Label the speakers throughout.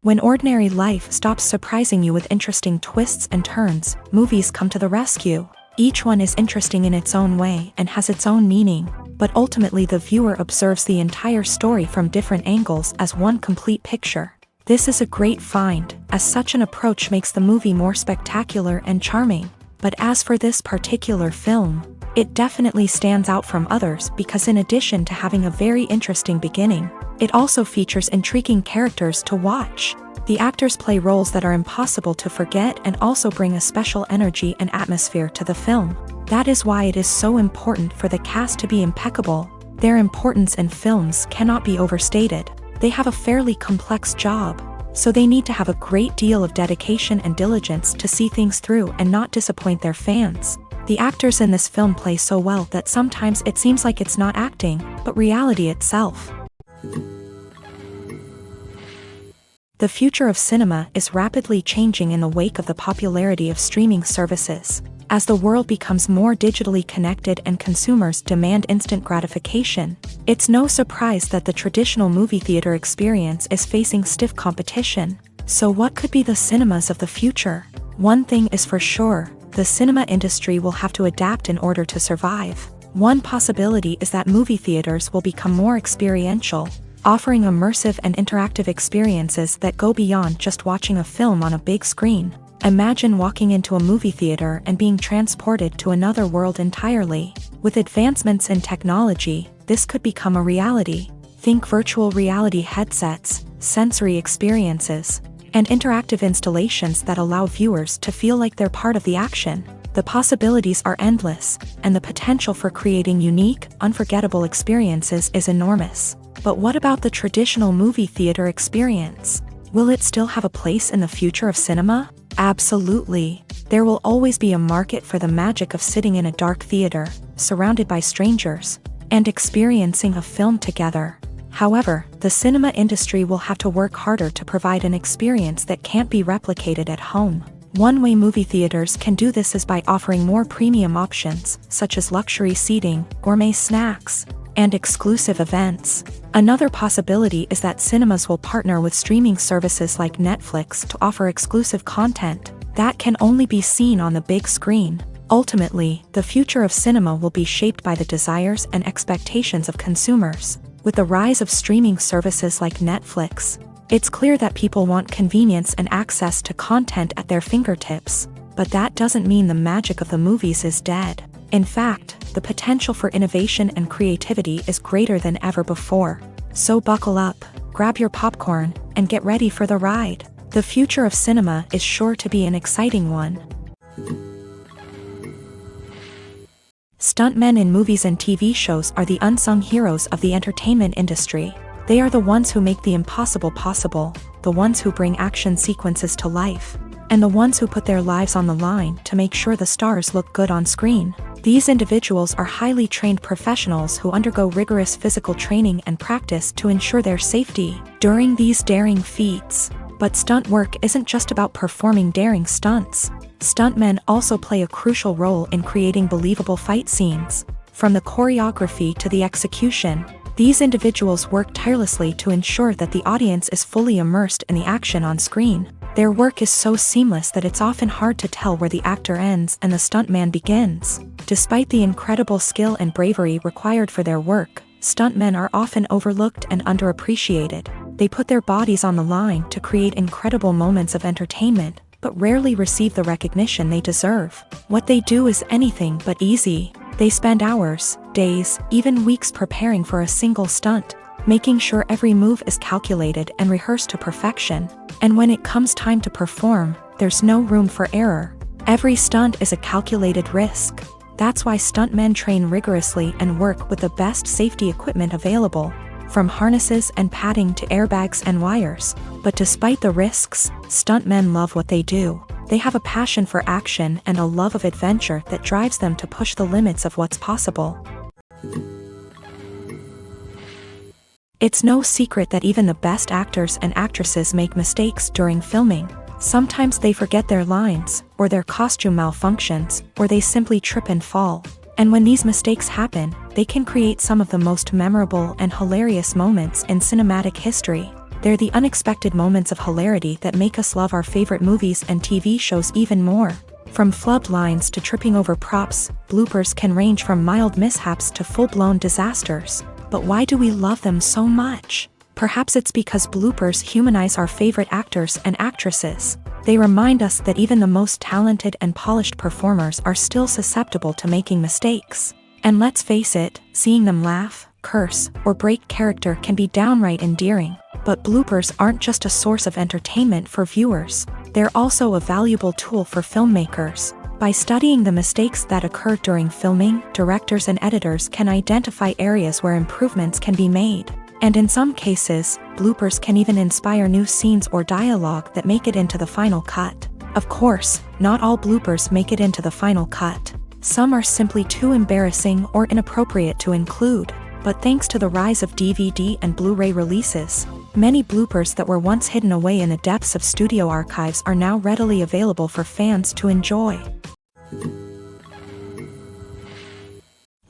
Speaker 1: When ordinary life stops surprising you with interesting twists and turns, movies come to the rescue. Each one is interesting in its own way and has its own meaning, but ultimately the viewer observes the entire story from different angles as one complete picture. This is a great find, as such an approach makes the movie more spectacular and charming. But as for this particular film, it definitely stands out from others because in addition to having a very interesting beginning, it also features intriguing characters to watch. The actors play roles that are impossible to forget and also bring a special energy and atmosphere to the film. That is why it is so important for the cast to be impeccable. Their importance in films cannot be overstated. They have a fairly complex job, so they need to have a great deal of dedication and diligence to see things through and not disappoint their fans. The actors in this film play so well that sometimes it seems like it's not acting, but reality itself. The future of cinema is rapidly changing in the wake of the popularity of streaming services. As the world becomes more digitally connected and consumers demand instant gratification, it's no surprise that the traditional movie theater experience is facing stiff competition. So what could be the cinemas of the future? One thing is for sure, the cinema industry will have to adapt in order to survive. One possibility is that movie theaters will become more experiential, offering immersive and interactive experiences that go beyond just watching a film on a big screen. Imagine walking into a movie theater and being transported to another world entirely. With advancements in technology, this could become a reality. Think virtual reality headsets, sensory experiences, and interactive installations that allow viewers to feel like they're part of the action. The possibilities are endless, and the potential for creating unique, unforgettable experiences is enormous. But what about the traditional movie theater experience? Will it still have a place in the future of cinema? Absolutely. There will always be a market for the magic of sitting in a dark theater, surrounded by strangers, and experiencing a film together. However, the cinema industry will have to work harder to provide an experience that can't be replicated at home. One way movie theaters can do this is by offering more premium options, such as luxury seating, gourmet snacks, and exclusive events. Another possibility is that cinemas will partner with streaming services like Netflix to offer exclusive content that can only be seen on the big screen. Ultimately, the future of cinema will be shaped by the desires and expectations of consumers. With the rise of streaming services like Netflix, it's clear that people want convenience and access to content at their fingertips. But that doesn't mean the magic of the movies is dead. In fact, the potential for innovation and creativity is greater than ever before. So buckle up, grab your popcorn, and get ready for the ride. The future of cinema is sure to be an exciting one. Stuntmen in movies and TV shows are the unsung heroes of the entertainment industry. They are the ones who make the impossible possible, the ones who bring action sequences to life, and the ones who put their lives on the line to make sure the stars look good on screen. These individuals are highly trained professionals who undergo rigorous physical training and practice to ensure their safety during these daring feats. But stunt work isn't just about performing daring stunts. Stuntmen also play a crucial role in creating believable fight scenes. From the choreography to the execution, these individuals work tirelessly to ensure that the audience is fully immersed in the action on screen. Their work is so seamless that it's often hard to tell where the actor ends and the stuntman begins. Despite the incredible skill and bravery required for their work, stuntmen are often overlooked and underappreciated. They put their bodies on the line to create incredible moments of entertainment, but rarely receive the recognition they deserve. What they do is anything but easy. They spend hours, days, even weeks preparing for a single stunt, making sure every move is calculated and rehearsed to perfection. And when it comes time to perform, there's no room for error. Every stunt is a calculated risk. That's why stuntmen train rigorously and work with the best safety equipment available, from harnesses and padding to airbags and wires. But despite the risks, stuntmen love what they do. They have a passion for action and a love of adventure that drives them to push the limits of what's possible. It's no secret that even the best actors and actresses make mistakes during filming. Sometimes they forget their lines, or their costume malfunctions, or they simply trip and fall. And when these mistakes happen, they can create some of the most memorable and hilarious moments in cinematic history. They're the unexpected moments of hilarity that make us love our favorite movies and TV shows even more. From flubbed lines to tripping over props, bloopers can range from mild mishaps to full-blown disasters. But why do we love them so much? Perhaps it's because bloopers humanize our favorite actors and actresses. They remind us that even the most talented and polished performers are still susceptible to making mistakes. And let's face it, seeing them laugh, curse, or break character can be downright endearing. But bloopers aren't just a source of entertainment for viewers. They're also a valuable tool for filmmakers. By studying the mistakes that occur during filming, directors and editors can identify areas where improvements can be made. And in some cases, bloopers can even inspire new scenes or dialogue that make it into the final cut. Of course, not all bloopers make it into the final cut. Some are simply too embarrassing or inappropriate to include. But thanks to the rise of DVD and Blu-ray releases, many bloopers that were once hidden away in the depths of studio archives are now readily available for fans to enjoy.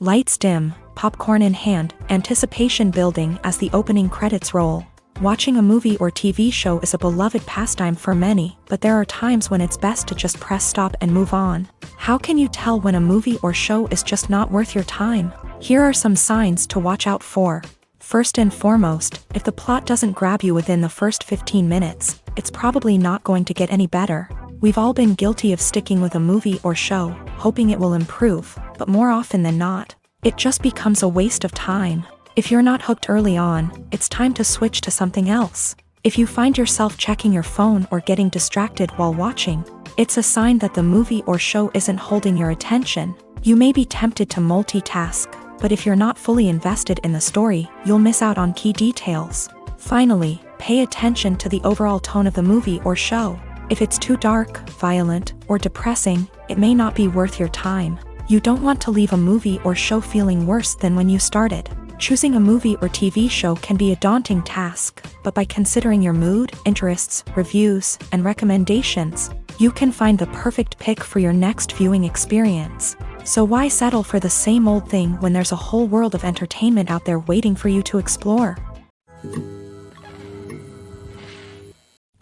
Speaker 1: Lights dim, popcorn in hand, anticipation building as the opening credits roll. Watching a movie or TV show is a beloved pastime for many, but there are times when it's best to just press stop and move on. How can you tell when a movie or show is just not worth your time? Here are some signs to watch out for. First and foremost, if the plot doesn't grab you within the first 15 minutes, it's probably not going to get any better. We've all been guilty of sticking with a movie or show, hoping it will improve, but more often than not, it just becomes a waste of time. If you're not hooked early on, it's time to switch to something else. If you find yourself checking your phone or getting distracted while watching, it's a sign that the movie or show isn't holding your attention. You may be tempted to multitask, but if you're not fully invested in the story, you'll miss out on key details. Finally, pay attention to the overall tone of the movie or show. If it's too dark, violent, or depressing, it may not be worth your time. You don't want to leave a movie or show feeling worse than when you started. Choosing a movie or TV show can be a daunting task, but by considering your mood, interests, reviews, and recommendations, you can find the perfect pick for your next viewing experience. So why settle for the same old thing when there's a whole world of entertainment out there waiting for you to explore?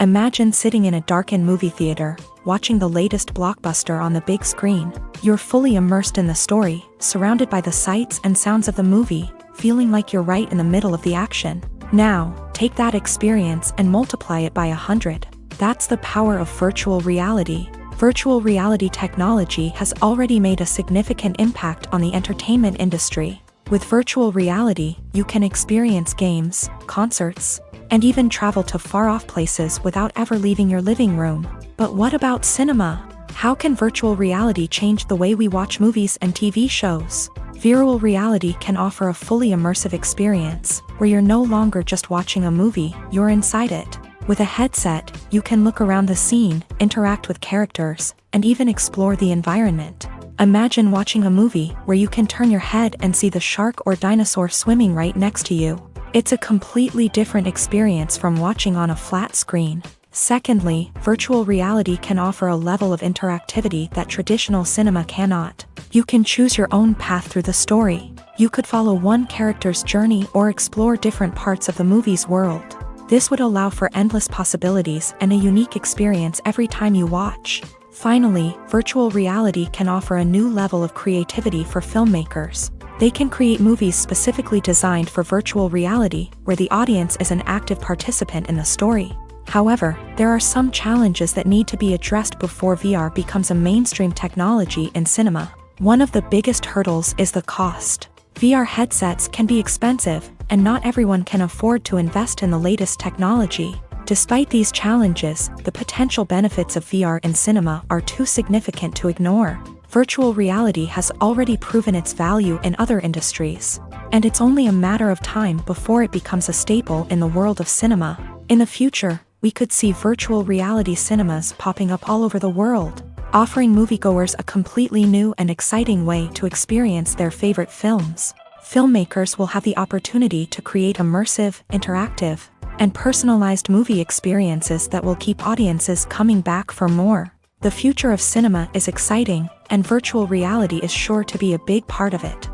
Speaker 1: Imagine sitting in a darkened movie theater, watching the latest blockbuster on the big screen. You're fully immersed in the story, surrounded by the sights and sounds of the movie, feeling like you're right in the middle of the action. Now, take that experience and multiply it by 100. That's the power of virtual reality. Virtual reality technology has already made a significant impact on the entertainment industry. With virtual reality, you can experience games, concerts, and even travel to far-off places without ever leaving your living room. But what about cinema? How can virtual reality change the way we watch movies and TV shows? Virtual reality can offer a fully immersive experience, where you're no longer just watching a movie, you're inside it. With a headset, you can look around the scene, interact with characters, and even explore the environment. Imagine watching a movie where you can turn your head and see the shark or dinosaur swimming right next to you. It's a completely different experience from watching on a flat screen. Secondly, virtual reality can offer a level of interactivity that traditional cinema cannot. You can choose your own path through the story. You could follow one character's journey or explore different parts of the movie's world. This would allow for endless possibilities and a unique experience every time you watch. Finally, virtual reality can offer a new level of creativity for filmmakers. They can create movies specifically designed for virtual reality, where the audience is an active participant in the story. However, there are some challenges that need to be addressed before VR becomes a mainstream technology in cinema. One of the biggest hurdles is the cost. VR headsets can be expensive, and not everyone can afford to invest in the latest technology. Despite these challenges, the potential benefits of VR in cinema are too significant to ignore. Virtual reality has already proven its value in other industries, and it's only a matter of time before it becomes a staple in the world of cinema. In the future, we could see virtual reality cinemas popping up all over the world, offering moviegoers a completely new and exciting way to experience their favorite films. Filmmakers will have the opportunity to create immersive, interactive, and personalized movie experiences that will keep audiences coming back for more. The future of cinema is exciting, and virtual reality is sure to be a big part of it.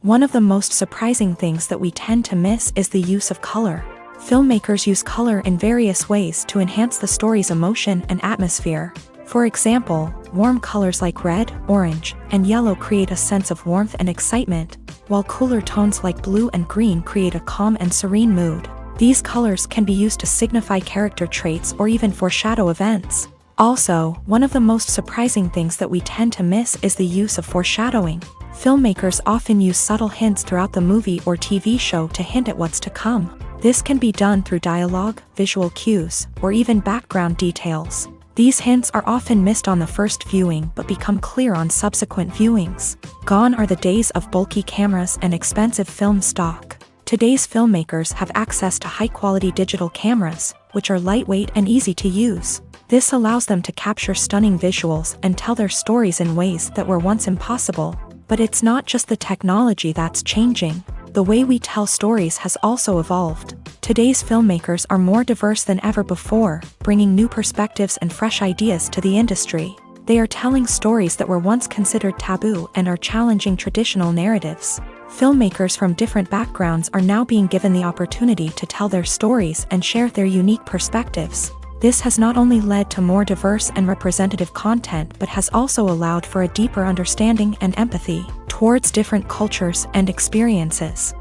Speaker 1: One of the most surprising things that we tend to miss is the use of color. Filmmakers use color in various ways to enhance the story's emotion and atmosphere. For example, warm colors like red, orange, and yellow create a sense of warmth and excitement, while cooler tones like blue and green create a calm and serene mood. These colors can be used to signify character traits or even foreshadow events. Also, one of the most surprising things that we tend to miss is the use of foreshadowing. Filmmakers often use subtle hints throughout the movie or TV show to hint at what's to come. This can be done through dialogue, visual cues, or even background details. These hints are often missed on the first viewing but become clear on subsequent viewings. Gone are the days of bulky cameras and expensive film stock. Today's filmmakers have access to high-quality digital cameras, which are lightweight and easy to use. This allows them to capture stunning visuals and tell their stories in ways that were once impossible. But it's not just the technology that's changing. The way we tell stories has also evolved. Today's filmmakers are more diverse than ever before, bringing new perspectives and fresh ideas to the industry. They are telling stories that were once considered taboo and are challenging traditional narratives. Filmmakers from different backgrounds are now being given the opportunity to tell their stories and share their unique perspectives. This has not only led to more diverse and representative content but has also allowed for a deeper understanding and empathy towards different cultures and experiences.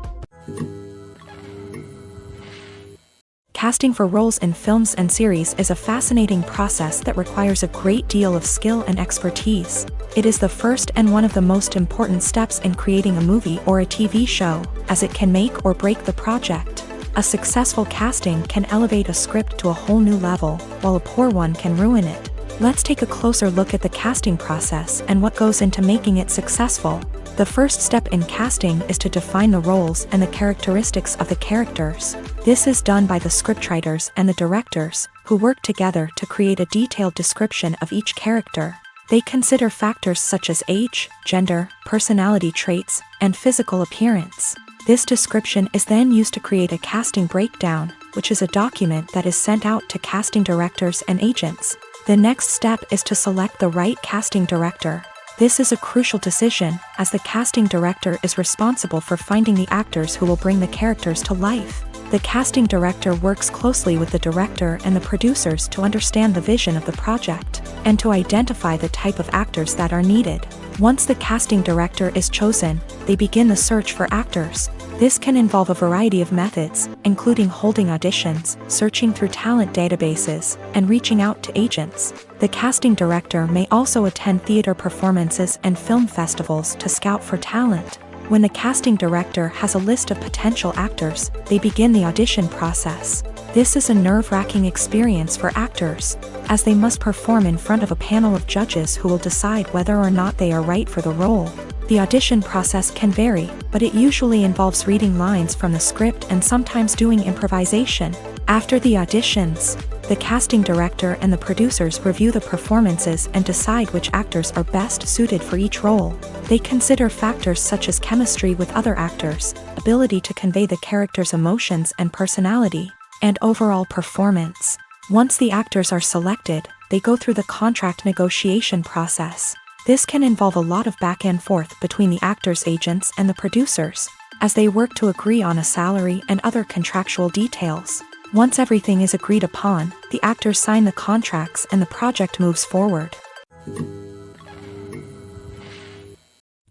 Speaker 1: Casting for roles in films and series is a fascinating process that requires a great deal of skill and expertise. It is the first and one of the most important steps in creating a movie or a TV show, as it can make or break the project. A successful casting can elevate a script to a whole new level, while a poor one can ruin it. Let's take a closer look at the casting process and what goes into making it successful. The first step in casting is to define the roles and the characteristics of the characters. This is done by the scriptwriters and the directors, who work together to create a detailed description of each character. They consider factors such as age, gender, personality traits, and physical appearance. This description is then used to create a casting breakdown, which is a document that is sent out to casting directors and agents. The next step is to select the right casting director. This is a crucial decision, as the casting director is responsible for finding the actors who will bring the characters to life. The casting director works closely with the director and the producers to understand the vision of the project, and to identify the type of actors that are needed. Once the casting director is chosen, they begin the search for actors. This can involve a variety of methods, including holding auditions, searching through talent databases, and reaching out to agents. The casting director may also attend theater performances and film festivals to scout for talent. When the casting director has a list of potential actors, they begin the audition process. This is a nerve-wracking experience for actors, as they must perform in front of a panel of judges who will decide whether or not they are right for the role. The audition process can vary, but it usually involves reading lines from the script and sometimes doing improvisation. After the auditions, the casting director and the producers review the performances and decide which actors are best suited for each role. They consider factors such as chemistry with other actors, ability to convey the character's emotions and personality, and overall performance. Once the actors are selected, they go through the contract negotiation process. This can involve a lot of back and forth between the actors' agents and the producers, as they work to agree on a salary and other contractual details. Once everything is agreed upon, the actors sign the contracts and the project moves forward.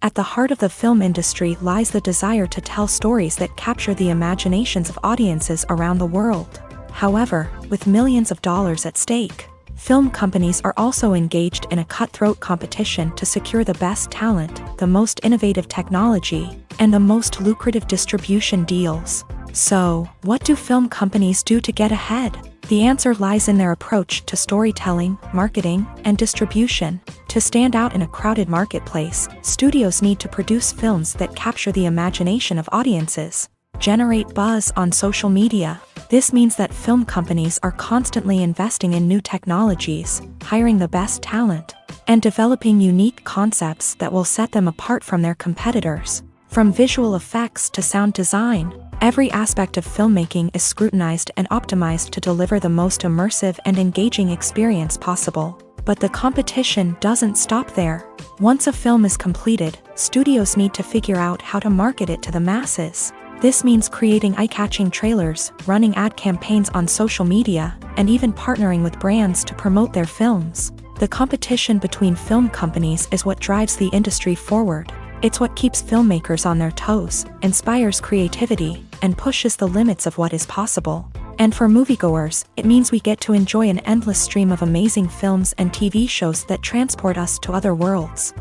Speaker 1: At the heart of the film industry lies the desire to tell stories that capture the imaginations of audiences around the world. However, with millions of dollars at stake, film companies are also engaged in a cutthroat competition to secure the best talent, the most innovative technology, and the most lucrative distribution deals. So, what do film companies do to get ahead? The answer lies in their approach to storytelling, marketing, and distribution. To stand out in a crowded marketplace, studios need to produce films that capture the imagination of audiences, generate buzz on social media. This means that film companies are constantly investing in new technologies, hiring the best talent, and developing unique concepts that will set them apart from their competitors. From visual effects to sound design, every aspect of filmmaking is scrutinized and optimized to deliver the most immersive and engaging experience possible. But the competition doesn't stop there. Once a film is completed, studios need to figure out how to market it to the masses. This means creating eye-catching trailers, running ad campaigns on social media, and even partnering with brands to promote their films. The competition between film companies is what drives the industry forward. It's what keeps filmmakers on their toes, inspires creativity, and pushes the limits of what is possible. And for moviegoers, it means we get to enjoy an endless stream of amazing films and TV shows that transport us to other worlds.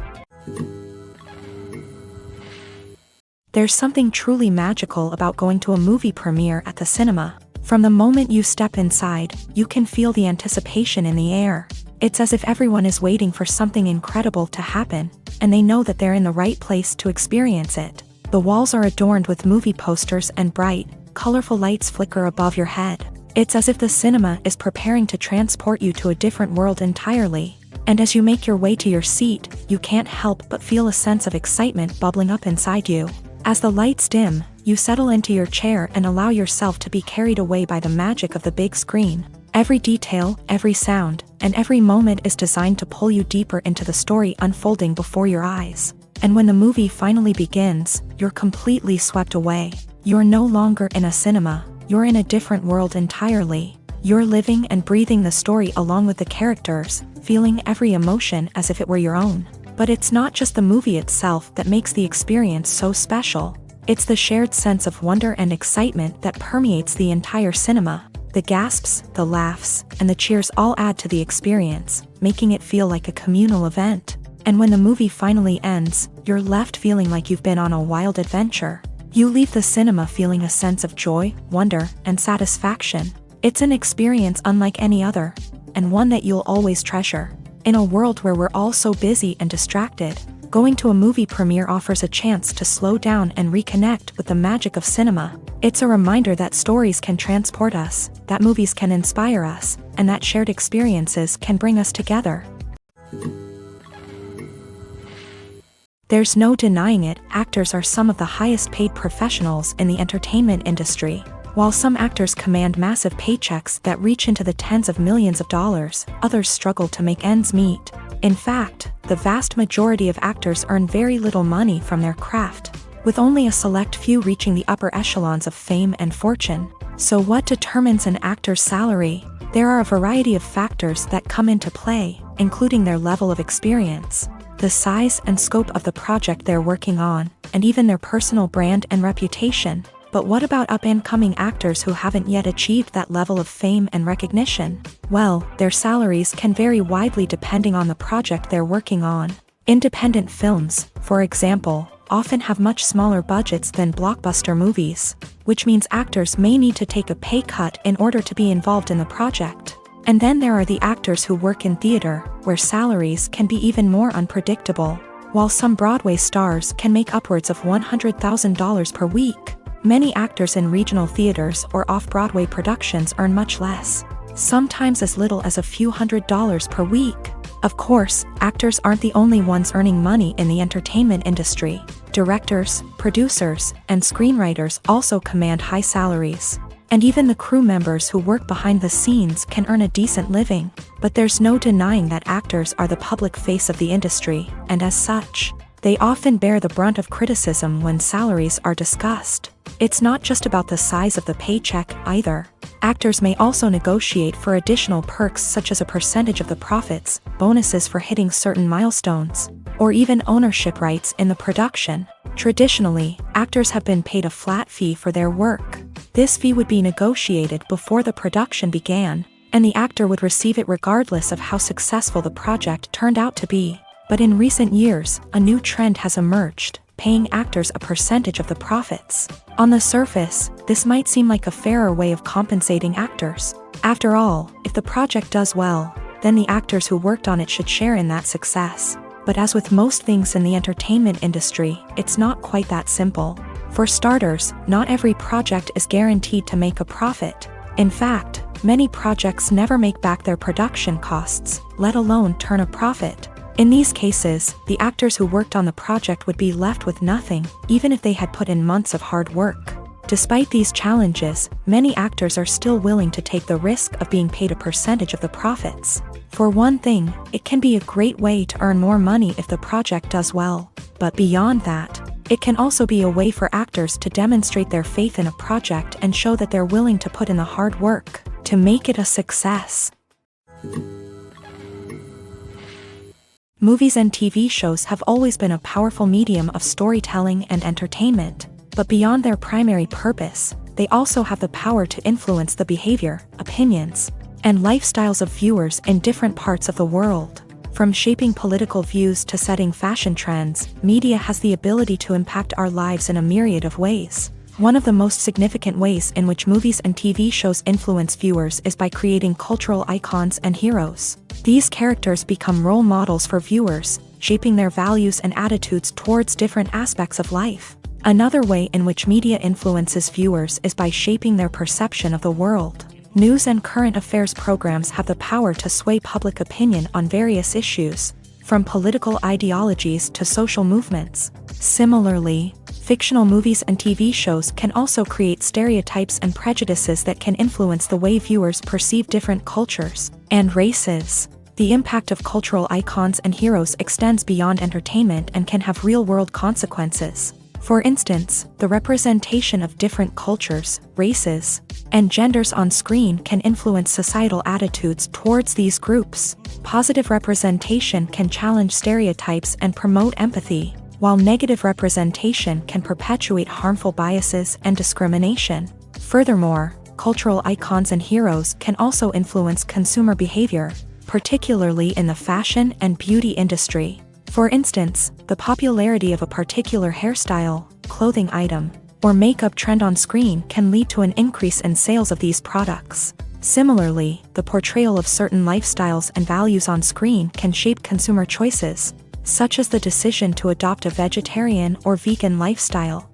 Speaker 1: There's something truly magical about going to a movie premiere at the cinema. From the moment you step inside, you can feel the anticipation in the air. It's as if everyone is waiting for something incredible to happen, and they know that they're in the right place to experience it. The walls are adorned with movie posters and bright, colorful lights flicker above your head. It's as if the cinema is preparing to transport you to a different world entirely. And as you make your way to your seat, you can't help but feel a sense of excitement bubbling up inside you. As the lights dim, you settle into your chair and allow yourself to be carried away by the magic of the big screen. Every detail, every sound, and every moment is designed to pull you deeper into the story unfolding before your eyes. And when the movie finally begins, you're completely swept away. You're no longer in a cinema, you're in a different world entirely. You're living and breathing the story along with the characters, feeling every emotion as if it were your own. But it's not just the movie itself that makes the experience so special. It's the shared sense of wonder and excitement that permeates the entire cinema. The gasps, the laughs, and the cheers all add to the experience, making it feel like a communal event. And when the movie finally ends, you're left feeling like you've been on a wild adventure. You leave the cinema feeling a sense of joy, wonder, and satisfaction. It's an experience unlike any other, and one that you'll always treasure. In a world where we're all so busy and distracted, going to a movie premiere offers a chance to slow down and reconnect with the magic of cinema. It's a reminder that stories can transport us, that movies can inspire us, and that shared experiences can bring us together. There's no denying it, actors are some of the highest paid professionals in the entertainment industry. While some actors command massive paychecks that reach into the tens of millions of dollars, others struggle to make ends meet. In fact, the vast majority of actors earn very little money from their craft, with only a select few reaching the upper echelons of fame and fortune. So what determines an actor's salary? There are a variety of factors that come into play, including their level of experience, the size and scope of the project they're working on, and even their personal brand and reputation. But what about up-and-coming actors who haven't yet achieved that level of fame and recognition? Well, their salaries can vary widely depending on the project they're working on. Independent films, for example, often have much smaller budgets than blockbuster movies, which means actors may need to take a pay cut in order to be involved in the project. And then there are the actors who work in theater, where salaries can be even more unpredictable. While some Broadway stars can make upwards of $100,000 per week, many actors in regional theaters or off-Broadway productions earn much less, sometimes as little as a few $100s per week. Of course, actors aren't the only ones earning money in the entertainment industry. Directors, producers, and screenwriters also command high salaries. And even the crew members who work behind the scenes can earn a decent living. But there's no denying that actors are the public face of the industry, and as such, they often bear the brunt of criticism when salaries are discussed. It's not just about the size of the paycheck, either. Actors may also negotiate for additional perks such as a percentage of the profits, bonuses for hitting certain milestones, or even ownership rights in the production. Traditionally, actors have been paid a flat fee for their work. This fee would be negotiated before the production began, and the actor would receive it regardless of how successful the project turned out to be. But in recent years, a new trend has emerged, paying actors a percentage of the profits. On the surface, this might seem like a fairer way of compensating actors. After all, if the project does well, then the actors who worked on it should share in that success. But as with most things in the entertainment industry, it's not quite that simple. For starters, not every project is guaranteed to make a profit. In fact, many projects never make back their production costs, let alone turn a profit. In these cases, the actors who worked on the project would be left with nothing, even if they had put in months of hard work. Despite these challenges, many actors are still willing to take the risk of being paid a percentage of the profits. For one thing, it can be a great way to earn more money if the project does well. But beyond that, it can also be a way for actors to demonstrate their faith in a project and show that they're willing to put in the hard work to make it a success. Movies and TV shows have always been a powerful medium of storytelling and entertainment, but beyond their primary purpose, they also have the power to influence the behavior, opinions, and lifestyles of viewers in different parts of the world. From shaping political views to setting fashion trends, media has the ability to impact our lives in a myriad of ways. One of the most significant ways in which movies and TV shows influence viewers is by creating cultural icons and heroes. These characters become role models for viewers, shaping their values and attitudes towards different aspects of life. Another way in which media influences viewers is by shaping their perception of the world. News and current affairs programs have the power to sway public opinion on various issues, from political ideologies to social movements. Similarly, fictional movies and TV shows can also create stereotypes and prejudices that can influence the way viewers perceive different cultures and races. The impact of cultural icons and heroes extends beyond entertainment and can have real-world consequences. For instance, the representation of different cultures, races, and genders on screen can influence societal attitudes towards these groups. Positive representation can challenge stereotypes and promote empathy, while negative representation can perpetuate harmful biases and discrimination. Furthermore, cultural icons and heroes can also influence consumer behavior, particularly in the fashion and beauty industry. For instance, the popularity of a particular hairstyle, clothing item, or makeup trend on screen can lead to an increase in sales of these products. Similarly, the portrayal of certain lifestyles and values on screen can shape consumer choices, such as the decision to adopt a vegetarian or vegan lifestyle.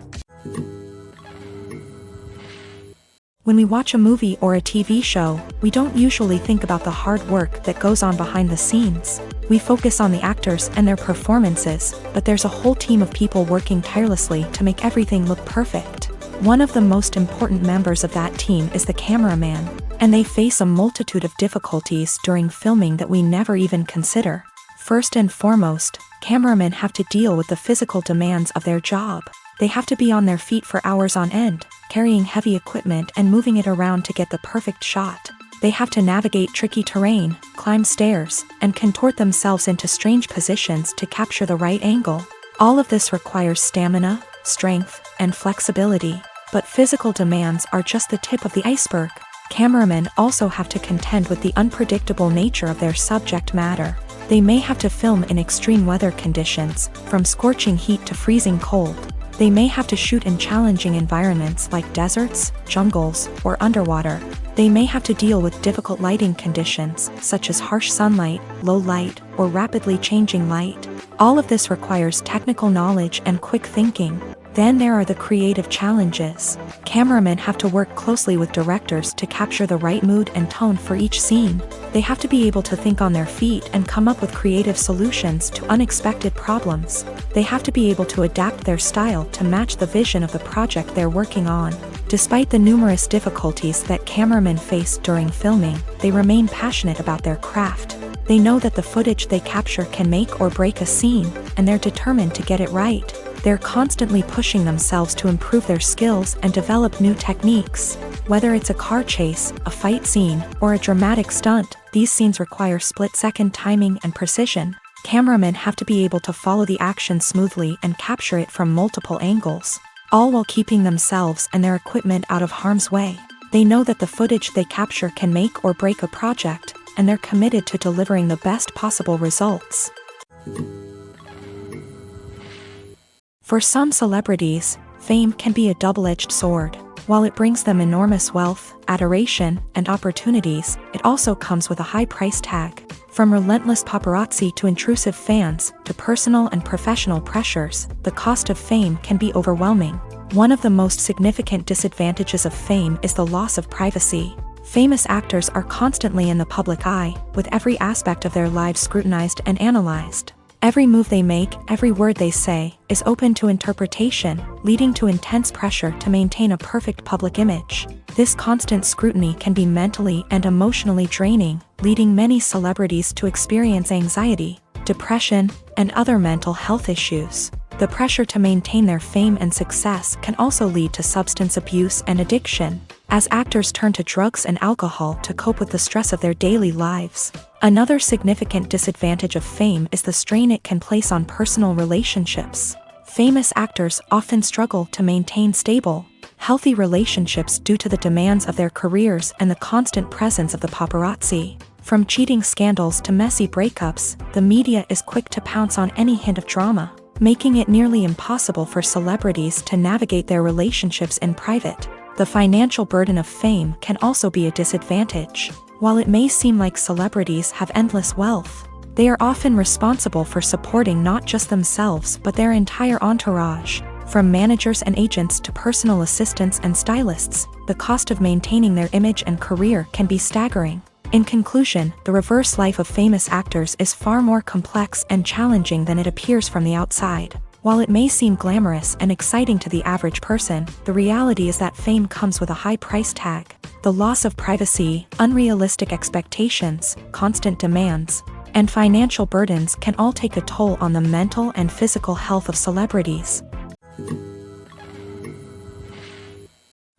Speaker 1: When we watch a movie or a TV show, we don't usually think about the hard work that goes on behind the scenes. We focus on the actors and their performances, but there's a whole team of people working tirelessly to make everything look perfect. One of the most important members of that team is the cameraman, and they face a multitude of difficulties during filming that we never even consider. First and foremost, cameramen have to deal with the physical demands of their job. They have to be on their feet for hours on end, carrying heavy equipment and moving it around to get the perfect shot. They have to navigate tricky terrain, climb stairs, and contort themselves into strange positions to capture the right angle. All of this requires stamina, strength, and flexibility. But physical demands are just the tip of the iceberg. Cameramen also have to contend with the unpredictable nature of their subject matter. They may have to film in extreme weather conditions, from scorching heat to freezing cold. They may have to shoot in challenging environments like deserts, jungles, or underwater. They may have to deal with difficult lighting conditions, such as harsh sunlight, low light, or rapidly changing light. All of this requires technical knowledge and quick thinking. Then there are the creative challenges. Cameramen have to work closely with directors to capture the right mood and tone for each scene. They have to be able to think on their feet and come up with creative solutions to unexpected problems. They have to be able to adapt their style to match the vision of the project they're working on. Despite the numerous difficulties that cameramen face during filming, they remain passionate about their craft. They know that the footage they capture can make or break a scene, and they're determined to get it right. They're constantly pushing themselves to improve their skills and develop new techniques. Whether it's a car chase, a fight scene, or a dramatic stunt, these scenes require split-second timing and precision. Cameramen have to be able to follow the action smoothly and capture it from multiple angles, all while keeping themselves and their equipment out of harm's way. They know that the footage they capture can make or break a project, and they're committed to delivering the best possible results. For some celebrities, fame can be a double-edged sword. While it brings them enormous wealth, adoration, and opportunities, it also comes with a high price tag. From relentless paparazzi to intrusive fans, to personal and professional pressures, the cost of fame can be overwhelming. One of the most significant disadvantages of fame is the loss of privacy. Famous actors are constantly in the public eye, with every aspect of their lives scrutinized and analyzed. Every move they make, every word they say, is open to interpretation, leading to intense pressure to maintain a perfect public image. This constant scrutiny can be mentally and emotionally draining, leading many celebrities to experience anxiety, depression, and other mental health issues. The pressure to maintain their fame and success can also lead to substance abuse and addiction, as actors turn to drugs and alcohol to cope with the stress of their daily lives. Another significant disadvantage of fame is the strain it can place on personal relationships. Famous actors often struggle to maintain stable, healthy relationships due to the demands of their careers and the constant presence of the paparazzi. From cheating scandals to messy breakups, the media is quick to pounce on any hint of drama, making it nearly impossible for celebrities to navigate their relationships in private. The financial burden of fame can also be a disadvantage. While it may seem like celebrities have endless wealth, they are often responsible for supporting not just themselves but their entire entourage. From managers and agents to personal assistants and stylists, the cost of maintaining their image and career can be staggering. In conclusion, the reverse life of famous actors is far more complex and challenging than it appears from the outside. While it may seem glamorous and exciting to the average person, the reality is that fame comes with a high price tag. The loss of privacy, unrealistic expectations, constant demands, and financial burdens can all take a toll on the mental and physical health of celebrities.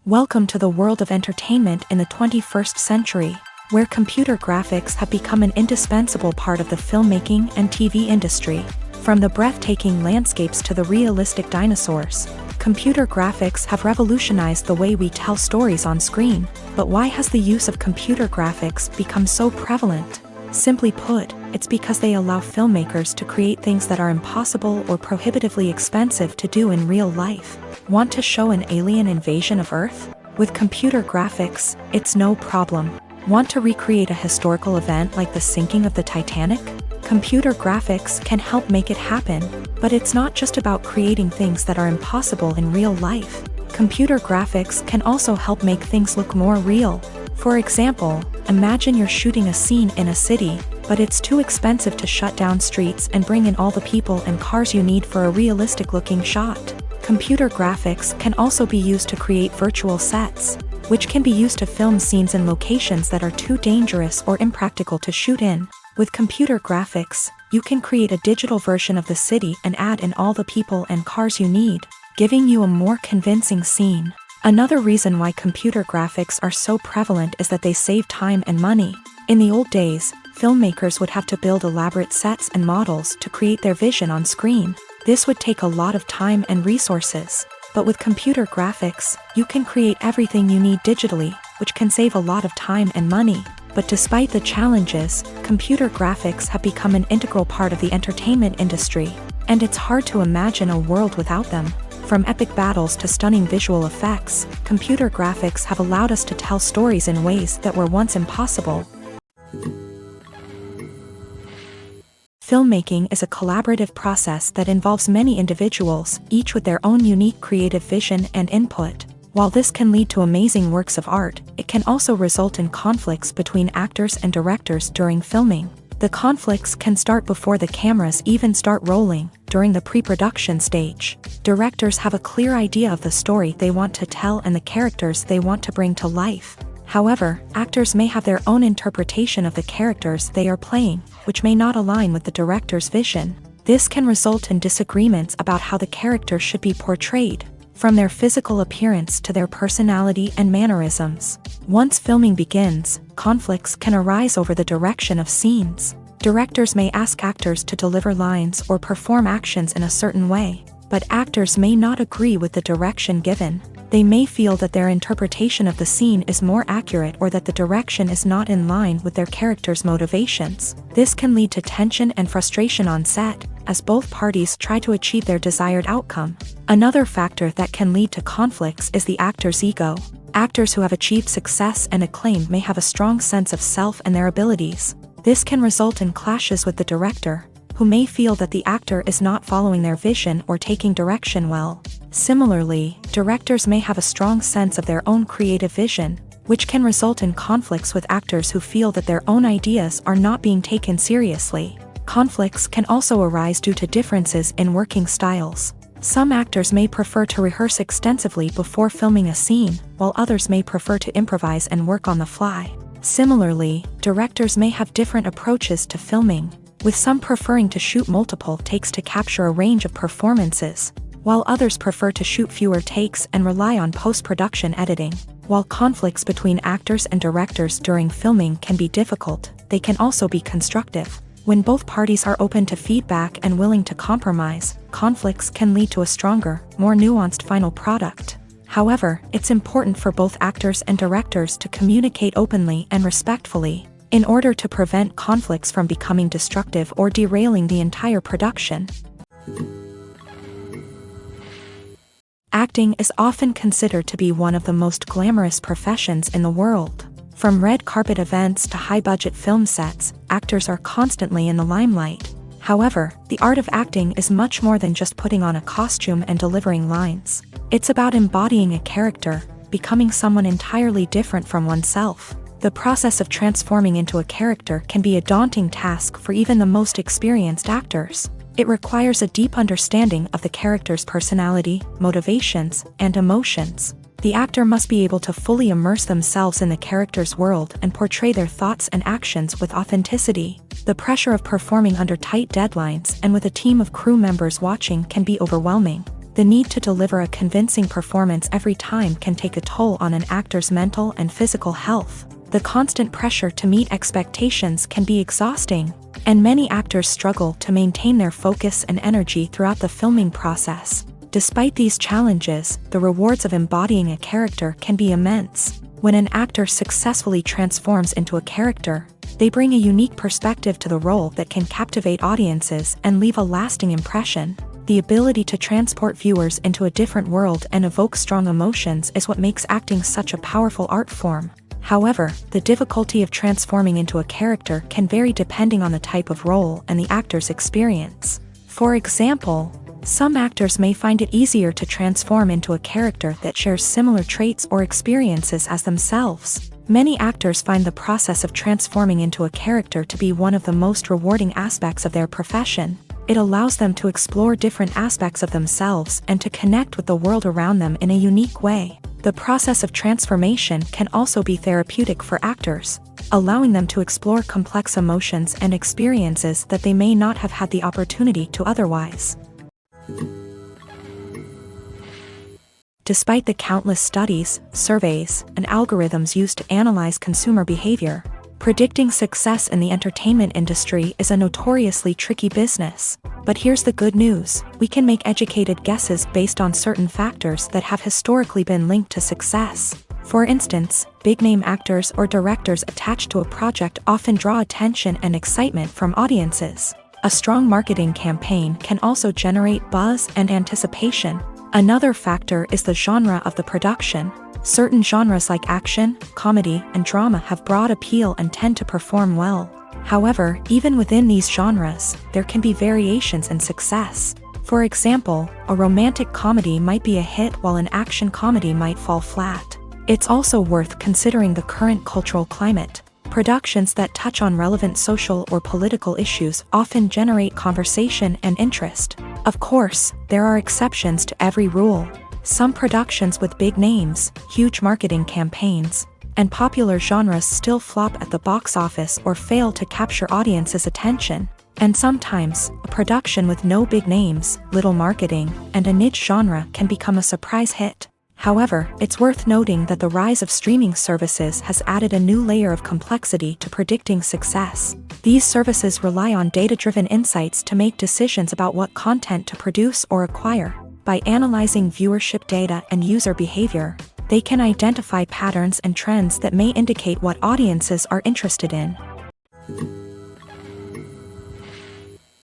Speaker 1: Welcome to the world of entertainment in the 21st century, where computer graphics have become an indispensable part of the filmmaking and TV industry. From the breathtaking landscapes to the realistic dinosaurs, computer graphics have revolutionized the way we tell stories on screen. But why has the use of computer graphics become so prevalent? Simply put, it's because they allow filmmakers to create things that are impossible or prohibitively expensive to do in real life. Want to show an alien invasion of Earth? With computer graphics, it's no problem. Want to recreate a historical event like the sinking of the Titanic? Computer graphics can help make it happen, but it's not just about creating things that are impossible in real life. Computer graphics can also help make things look more real. For example, imagine you're shooting a scene in a city, but it's too expensive to shut down streets and bring in all the people and cars you need for a realistic-looking shot. Computer graphics can also be used to create virtual sets, which can be used to film scenes in locations that are too dangerous or impractical to shoot in. With computer graphics, you can create a digital version of the city and add in all the people and cars you need, giving you a more convincing scene. Another reason why computer graphics are so prevalent is that they save time and money. In the old days, filmmakers would have to build elaborate sets and models to create their vision on screen. This would take a lot of time and resources. But with computer graphics, you can create everything you need digitally, which can save a lot of time and money. But despite the challenges, computer graphics have become an integral part of the entertainment industry, and it's hard to imagine a world without them. From epic battles to stunning visual effects, computer graphics have allowed us to tell stories in ways that were once impossible. Filmmaking is a collaborative process that involves many individuals, each with their own unique creative vision and input. While this can lead to amazing works of art, it can also result in conflicts between actors and directors during filming. The conflicts can start before the cameras even start rolling, during the pre-production stage. Directors have a clear idea of the story they want to tell and the characters they want to bring to life. However, actors may have their own interpretation of the characters they are playing, which may not align with the director's vision. This can result in disagreements about how the character should be portrayed, from their physical appearance to their personality and mannerisms. Once filming begins, conflicts can arise over the direction of scenes. Directors may ask actors to deliver lines or perform actions in a certain way, but actors may not agree with the direction given. They may feel that their interpretation of the scene is more accurate or that the direction is not in line with their character's motivations. This can lead to tension and frustration on set, as both parties try to achieve their desired outcome. Another factor that can lead to conflicts is the actor's ego. Actors who have achieved success and acclaim may have a strong sense of self and their abilities. This can result in clashes with the director, who may feel that the actor is not following their vision or taking direction well. Similarly, directors may have a strong sense of their own creative vision, which can result in conflicts with actors who feel that their own ideas are not being taken seriously. Conflicts can also arise due to differences in working styles. Some actors may prefer to rehearse extensively before filming a scene, while others may prefer to improvise and work on the fly. Similarly, directors may have different approaches to filming, with some preferring to shoot multiple takes to capture a range of performances, while others prefer to shoot fewer takes and rely on post-production editing. While conflicts between actors and directors during filming can be difficult, they can also be constructive. When both parties are open to feedback and willing to compromise, conflicts can lead to a stronger, more nuanced final product. However, it's important for both actors and directors to communicate openly and respectfully, in order to prevent conflicts from becoming destructive or derailing the entire production. Acting is often considered to be one of the most glamorous professions in the world. From red carpet events to high-budget film sets, actors are constantly in the limelight. However, the art of acting is much more than just putting on a costume and delivering lines. It's about embodying a character, becoming someone entirely different from oneself. The process of transforming into a character can be a daunting task for even the most experienced actors. It requires a deep understanding of the character's personality, motivations, and emotions. The actor must be able to fully immerse themselves in the character's world and portray their thoughts and actions with authenticity. The pressure of performing under tight deadlines and with a team of crew members watching can be overwhelming. The need to deliver a convincing performance every time can take a toll on an actor's mental and physical health. The constant pressure to meet expectations can be exhausting, and many actors struggle to maintain their focus and energy throughout the filming process. Despite these challenges, the rewards of embodying a character can be immense. When an actor successfully transforms into a character, they bring a unique perspective to the role that can captivate audiences and leave a lasting impression. The ability to transport viewers into a different world and evoke strong emotions is what makes acting such a powerful art form. However, the difficulty of transforming into a character can vary depending on the type of role and the actor's experience. For example, some actors may find it easier to transform into a character that shares similar traits or experiences as themselves. Many actors find the process of transforming into a character to be one of the most rewarding aspects of their profession. It allows them to explore different aspects of themselves and to connect with the world around them in a unique way. The process of transformation can also be therapeutic for actors, allowing them to explore complex emotions and experiences that they may not have had the opportunity to otherwise. Despite the countless studies, surveys, and algorithms used to analyze consumer behavior, predicting success in the entertainment industry is a notoriously tricky business. But here's the good news: we can make educated guesses based on certain factors that have historically been linked to success. For instance, big-name actors or directors attached to a project often draw attention and excitement from audiences. A strong marketing campaign can also generate buzz and anticipation. Another factor is the genre of the production. Certain genres like action, comedy, and drama have broad appeal and tend to perform well. However, even within these genres, there can be variations in success. For example, a romantic comedy might be a hit while an action comedy might fall flat. It's also worth considering the current cultural climate. Productions that touch on relevant social or political issues often generate conversation and interest. Of course, there are exceptions to every rule. Some productions with big names, huge marketing campaigns, and popular genres still flop at the box office or fail to capture audiences' attention. And sometimes, a production with no big names, little marketing, and a niche genre can become a surprise hit. However, it's worth noting that the rise of streaming services has added a new layer of complexity to predicting success. These services rely on data-driven insights to make decisions about what content to produce or acquire. By analyzing viewership data and user behavior, they can identify patterns and trends that may indicate what audiences are interested in.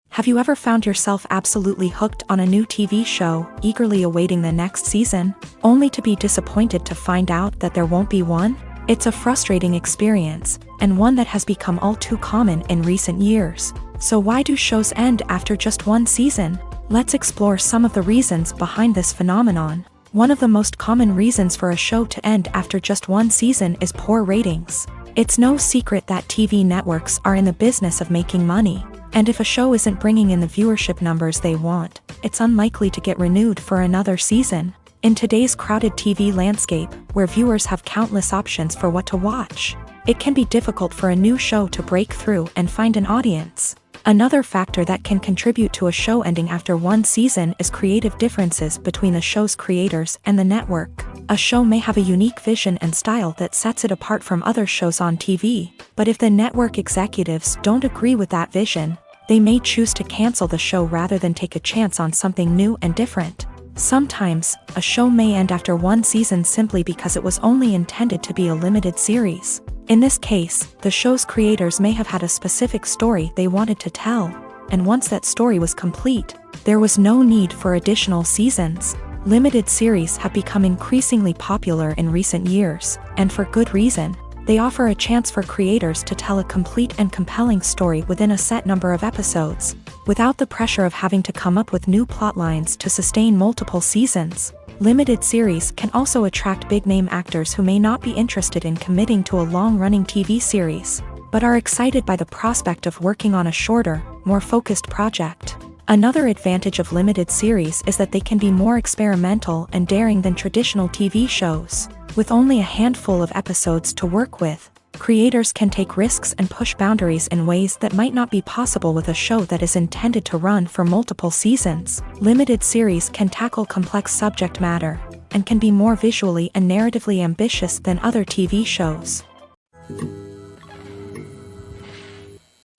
Speaker 1: Have you ever found yourself absolutely hooked on a new TV show, eagerly awaiting the next season, only to be disappointed to find out that there won't be one? It's a frustrating experience, and one that has become all too common in recent years. So why do shows end after just one season? Let's explore some of the reasons behind this phenomenon. One of the most common reasons for a show to end after just one season is poor ratings. It's no secret that TV networks are in the business of making money. And if a show isn't bringing in the viewership numbers they want, it's unlikely to get renewed for another season. In today's crowded TV landscape, where viewers have countless options for what to watch, it can be difficult for a new show to break through and find an audience. Another factor that can contribute to a show ending after one season is creative differences between the show's creators and the network. A show may have a unique vision and style that sets it apart from other shows on TV, but if the network executives don't agree with that vision, they may choose to cancel the show rather than take a chance on something new and different. Sometimes, a show may end after one season simply because it was only intended to be a limited series. In this case, the show's creators may have had a specific story they wanted to tell, and once that story was complete, there was no need for additional seasons. Limited series have become increasingly popular in recent years, and for good reason. They offer a chance for creators to tell a complete and compelling story within a set number of episodes, without the pressure of having to come up with new plotlines to sustain multiple seasons. Limited series can also attract big-name actors who may not be interested in committing to a long-running TV series, but are excited by the prospect of working on a shorter, more focused project. Another advantage of limited series is that they can be more experimental and daring than traditional TV shows. With only a handful of episodes to work with, creators can take risks and push boundaries in ways that might not be possible with a show that is intended to run for multiple seasons. Limited series can tackle complex subject matter, and can be more visually and narratively ambitious than other TV shows.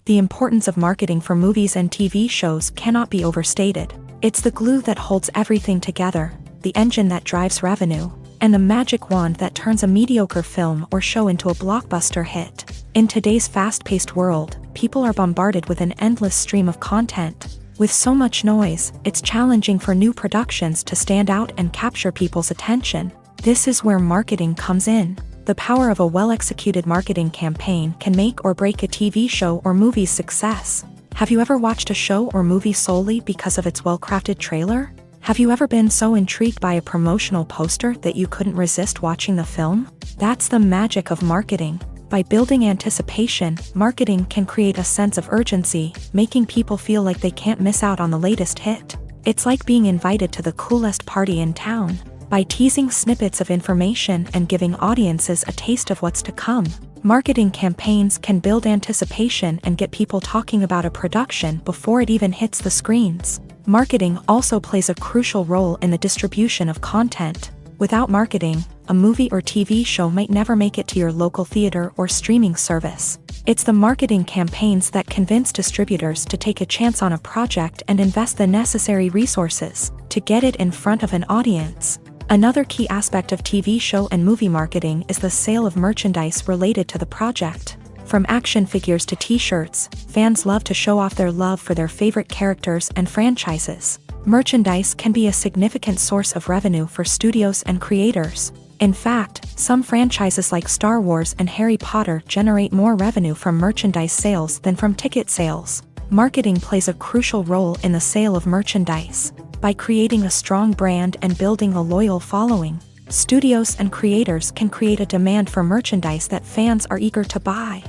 Speaker 1: The importance of marketing for movies and TV shows cannot be overstated. It's the glue that holds everything together, the engine that drives revenue, and the magic wand that turns a mediocre film or show into a blockbuster hit. In today's fast-paced world, people are bombarded with an endless stream of content. With so much noise, it's challenging for new productions to stand out and capture people's attention. This is where marketing comes in. The power of a well-executed marketing campaign can make or break a TV show or movie's success. Have you ever watched a show or movie solely because of its well-crafted trailer? Have you ever been so intrigued by a promotional poster that you couldn't resist watching the film? That's the magic of marketing. By building anticipation, marketing can create a sense of urgency, making people feel like they can't miss out on the latest hit. It's like being invited to the coolest party in town. By teasing snippets of information and giving audiences a taste of what's to come, marketing campaigns can build anticipation and get people talking about a production before it even hits the screens. Marketing also plays a crucial role in the distribution of content. Without marketing, a movie or TV show might never make it to your local theater or streaming service. It's the marketing campaigns that convince distributors to take a chance on a project and invest the necessary resources to get it in front of an audience. Another key aspect of TV show and movie marketing is the sale of merchandise related to the project. From action figures to t-shirts, fans love to show off their love for their favorite characters and franchises. Merchandise can be a significant source of revenue for studios and creators. In fact, some franchises like Star Wars and Harry Potter generate more revenue from merchandise sales than from ticket sales. Marketing plays a crucial role in the sale of merchandise. By creating a strong brand and building a loyal following, studios and creators can create a demand for merchandise that fans are eager to buy.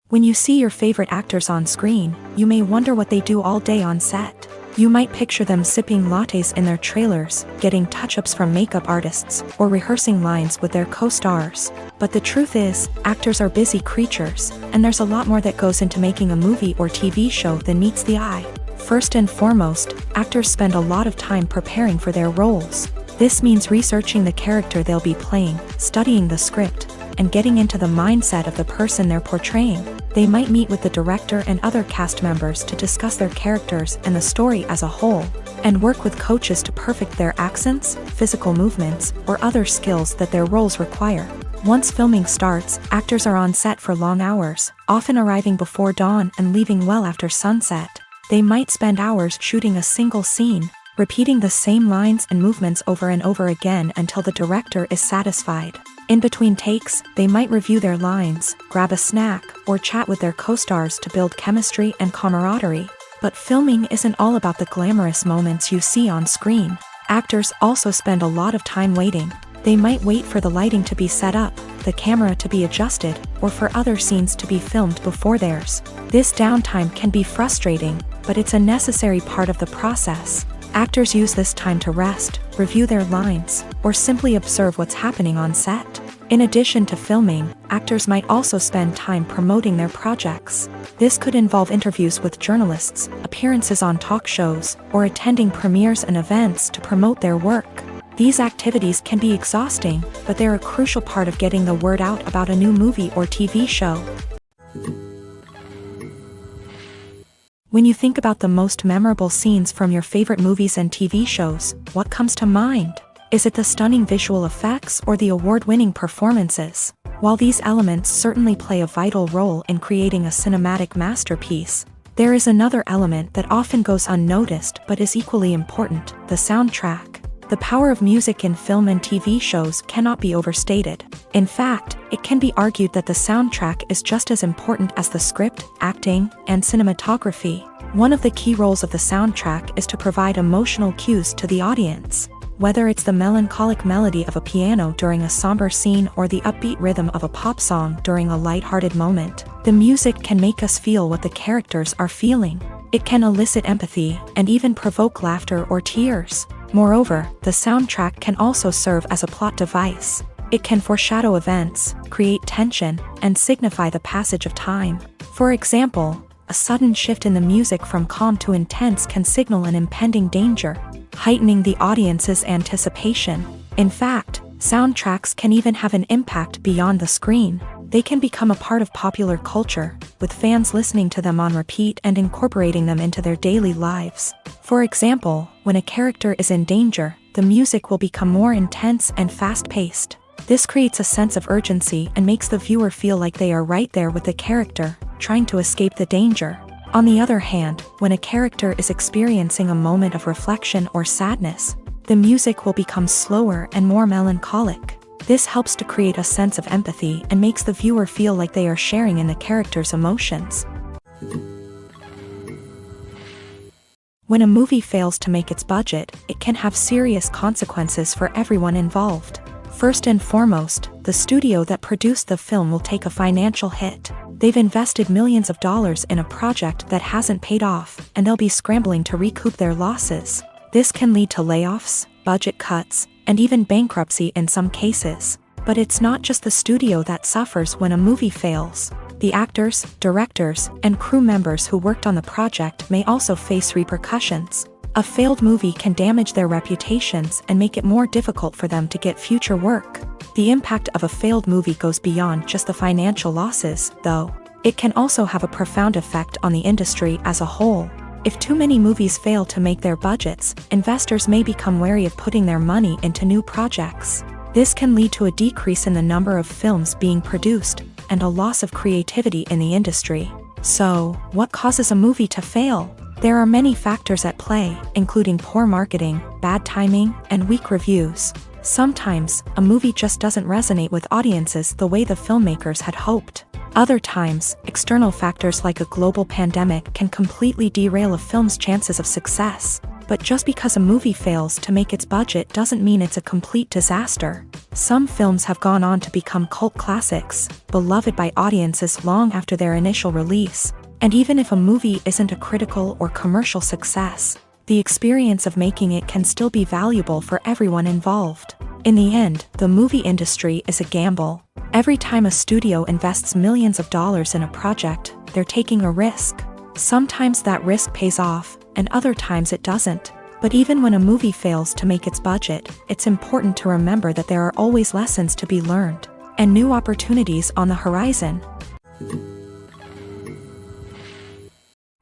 Speaker 1: When you see your favorite actors on screen, you may wonder what they do all day on set. You might picture them sipping lattes in their trailers, getting touch-ups from makeup artists, or rehearsing lines with their co-stars. But the truth is, actors are busy creatures, and there's a lot more that goes into making a movie or TV show than meets the eye. First and foremost, actors spend a lot of time preparing for their roles. This means researching the character they'll be playing, studying the script, and getting into the mindset of the person they're portraying. They might meet with the director and other cast members to discuss their characters and the story as a whole, and work with coaches to perfect their accents, physical movements, or other skills that their roles require. Once filming starts, actors are on set for long hours, often arriving before dawn and leaving well after sunset. They might spend hours shooting a single scene, repeating the same lines and movements over and over again until the director is satisfied. In between takes, they might review their lines, grab a snack, or chat with their co-stars to build chemistry and camaraderie. But filming isn't all about the glamorous moments you see on screen. Actors also spend a lot of time waiting. They might wait for the lighting to be set up, the camera to be adjusted, or for other scenes to be filmed before theirs. This downtime can be frustrating, but it's a necessary part of the process. Actors use this time to rest, review their lines, or simply observe what's happening on set. In addition to filming, actors might also spend time promoting their projects. This could involve interviews with journalists, appearances on talk shows, or attending premieres and events to promote their work. These activities can be exhausting, but they're a crucial part of getting the word out about a new movie or TV show. When you think about the most memorable scenes from your favorite movies and TV shows, what comes to mind? Is it the stunning visual effects or the award-winning performances? While these elements certainly play a vital role in creating a cinematic masterpiece, there is another element that often goes unnoticed but is equally important: the soundtrack. The power of music in film and TV shows cannot be overstated. In fact, it can be argued that the soundtrack is just as important as the script, acting, and cinematography. One of the key roles of the soundtrack is to provide emotional cues to the audience. Whether it's the melancholic melody of a piano during a somber scene or the upbeat rhythm of a pop song during a light-hearted moment, the music can make us feel what the characters are feeling. It can elicit empathy and even provoke laughter or tears. Moreover, the soundtrack can also serve as a plot device. It can foreshadow events, create tension, and signify the passage of time. For example, a sudden shift in the music from calm to intense can signal an impending danger, heightening the audience's anticipation. In fact, soundtracks can even have an impact beyond the screen. They can become a part of popular culture, with fans listening to them on repeat and incorporating them into their daily lives. For example, when a character is in danger, the music will become more intense and fast-paced. This creates a sense of urgency and makes the viewer feel like they are right there with the character, trying to escape the danger. On the other hand, when a character is experiencing a moment of reflection or sadness, the music will become slower and more melancholic. This helps to create a sense of empathy and makes the viewer feel like they are sharing in the character's emotions. When a movie fails to make its budget, it can have serious consequences for everyone involved. First and foremost, the studio that produced the film will take a financial hit. They've invested millions of dollars in a project that hasn't paid off, and they'll be scrambling to recoup their losses. This can lead to layoffs, budget cuts, and even bankruptcy in some cases. But it's not just the studio that suffers when a movie fails. The actors, directors, and crew members who worked on the project may also face repercussions. A failed movie can damage their reputations and make it more difficult for them to get future work. The impact of a failed movie goes beyond just the financial losses, though. It can also have a profound effect on the industry as a whole. If too many movies fail to make their budgets, investors may become wary of putting their money into new projects. This can lead to a decrease in the number of films being produced, and a loss of creativity in the industry. So, what causes a movie to fail? There are many factors at play, including poor marketing, bad timing, and weak reviews. Sometimes, a movie just doesn't resonate with audiences the way the filmmakers had hoped. Other times, external factors like a global pandemic can completely derail a film's chances of success. But just because a movie fails to make its budget doesn't mean it's a complete disaster. Some films have gone on to become cult classics, beloved by audiences long after their initial release. And even if a movie isn't a critical or commercial success, the experience of making it can still be valuable for everyone involved. In the end, the movie industry is a gamble. Every time a studio invests millions of dollars in a project, they're taking a risk. Sometimes that risk pays off, and other times it doesn't. But even when a movie fails to make its budget, it's important to remember that there are always lessons to be learned, and new opportunities on the horizon.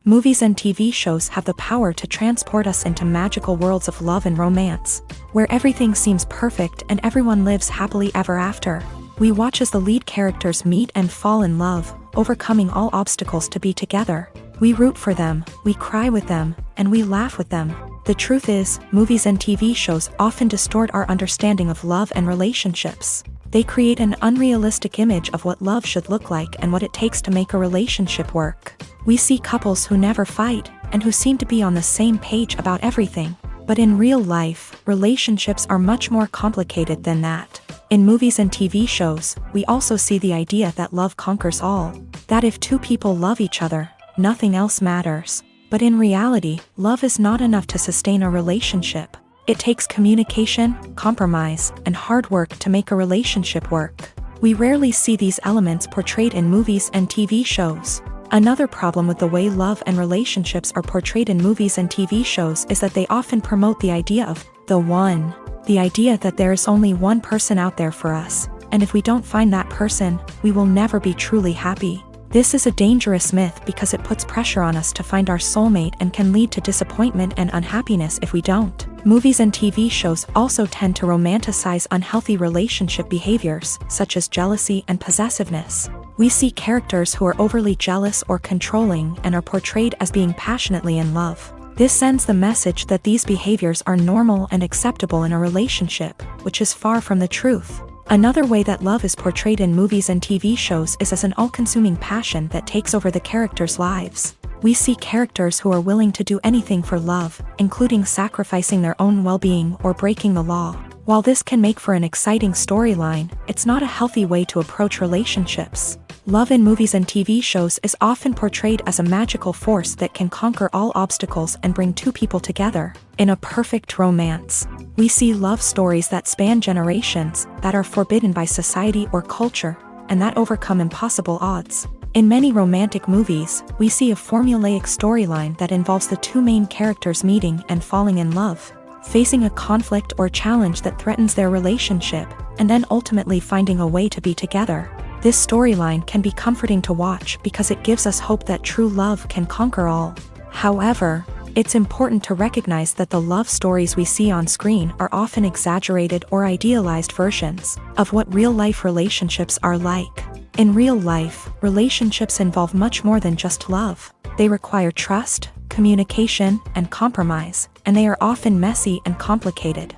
Speaker 1: Movies and TV shows have the power to transport us into magical worlds of love and romance, where everything seems perfect and everyone lives happily ever after. We watch as the lead characters meet and fall in love, overcoming all obstacles to be together. We root for them, we cry with them, and we laugh with them. The truth is, movies and TV shows often distort our understanding of love and relationships. They create an unrealistic image of what love should look like and what it takes to make a relationship work. We see couples who never fight, and who seem to be on the same page about everything. But in real life, relationships are much more complicated than that. In movies and TV shows, we also see the idea that love conquers all, that if two people love each other, nothing else matters. But in reality, love is not enough to sustain a relationship. It takes communication, compromise, and hard work to make a relationship work. We rarely see these elements portrayed in movies and TV shows. Another problem with the way love and relationships are portrayed in movies and TV shows is that they often promote the idea of the one. The idea that there is only one person out there for us, and if we don't find that person, we will never be truly happy. This is a dangerous myth because it puts pressure on us to find our soulmate and can lead to disappointment and unhappiness if we don't. Movies and TV shows also tend to romanticize unhealthy relationship behaviors, such as jealousy and possessiveness. We see characters who are overly jealous or controlling and are portrayed as being passionately in love. This sends the message that these behaviors are normal and acceptable in a relationship, which is far from the truth. Another way that love is portrayed in movies and TV shows is as an all-consuming passion that takes over the characters' lives. We see characters who are willing to do anything for love, including sacrificing their own well-being or breaking the law. While this can make for an exciting storyline, it's not a healthy way to approach relationships. Love in movies and TV shows is often portrayed as a magical force that can conquer all obstacles and bring two people together. In a perfect romance, we see love stories that span generations, that are forbidden by society or culture, and that overcome impossible odds. In many romantic movies, we see a formulaic storyline that involves the two main characters meeting and falling in love, facing a conflict or challenge that threatens their relationship, and then ultimately finding a way to be together. This storyline can be comforting to watch because it gives us hope that true love can conquer all. However, it's important to recognize that the love stories we see on screen are often exaggerated or idealized versions of what real-life relationships are like. In real life, relationships involve much more than just love. They require trust, communication, and compromise, and they are often messy and complicated.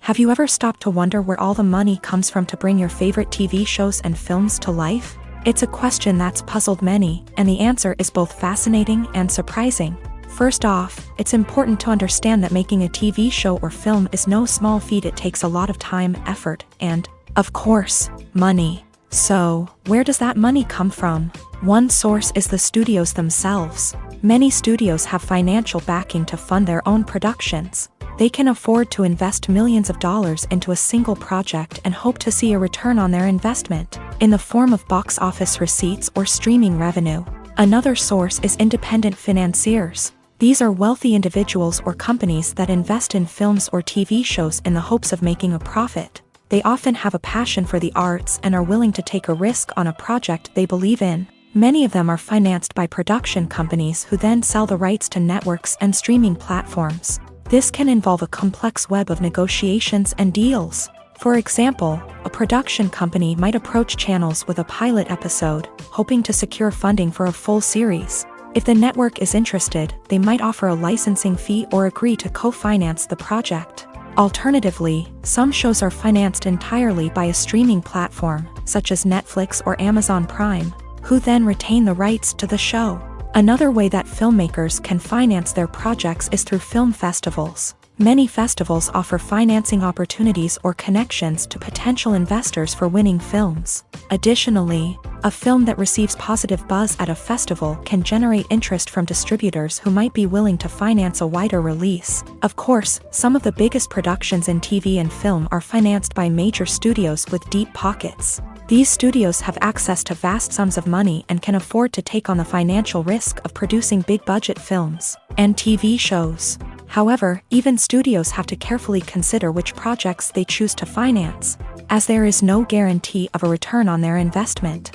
Speaker 1: Have you ever stopped to wonder where all the money comes from to bring your favorite TV shows and films to life? It's a question that's puzzled many, and the answer is both fascinating and surprising. First off, it's important to understand that making a TV show or film is no small feat. It takes a lot of time, effort, and, of course, money. So, where does that money come from? One source is the studios themselves. Many studios have financial backing to fund their own productions. They can afford to invest millions of dollars into a single project and hope to see a return on their investment, in the form of box office receipts or streaming revenue. Another source is independent financiers. These are wealthy individuals or companies that invest in films or TV shows in the hopes of making a profit. They often have a passion for the arts and are willing to take a risk on a project they believe in. Many of them are financed by production companies who then sell the rights to networks and streaming platforms. This can involve a complex web of negotiations and deals. For example, a production company might approach channels with a pilot episode, hoping to secure funding for a full series. If the network is interested, they might offer a licensing fee or agree to co-finance the project. Alternatively, some shows are financed entirely by a streaming platform, such as Netflix or Amazon Prime, who then retain the rights to the show. Another way that filmmakers can finance their projects is through film festivals. Many festivals offer financing opportunities or connections to potential investors for winning films. Additionally, a film that receives positive buzz at a festival can generate interest from distributors who might be willing to finance a wider release. Of course, some of the biggest productions in TV and film are financed by major studios with deep pockets. These studios have access to vast sums of money and can afford to take on the financial risk of producing big-budget films and TV shows. However, even studios have to carefully consider which projects they choose to finance, as there is no guarantee of a return on their investment.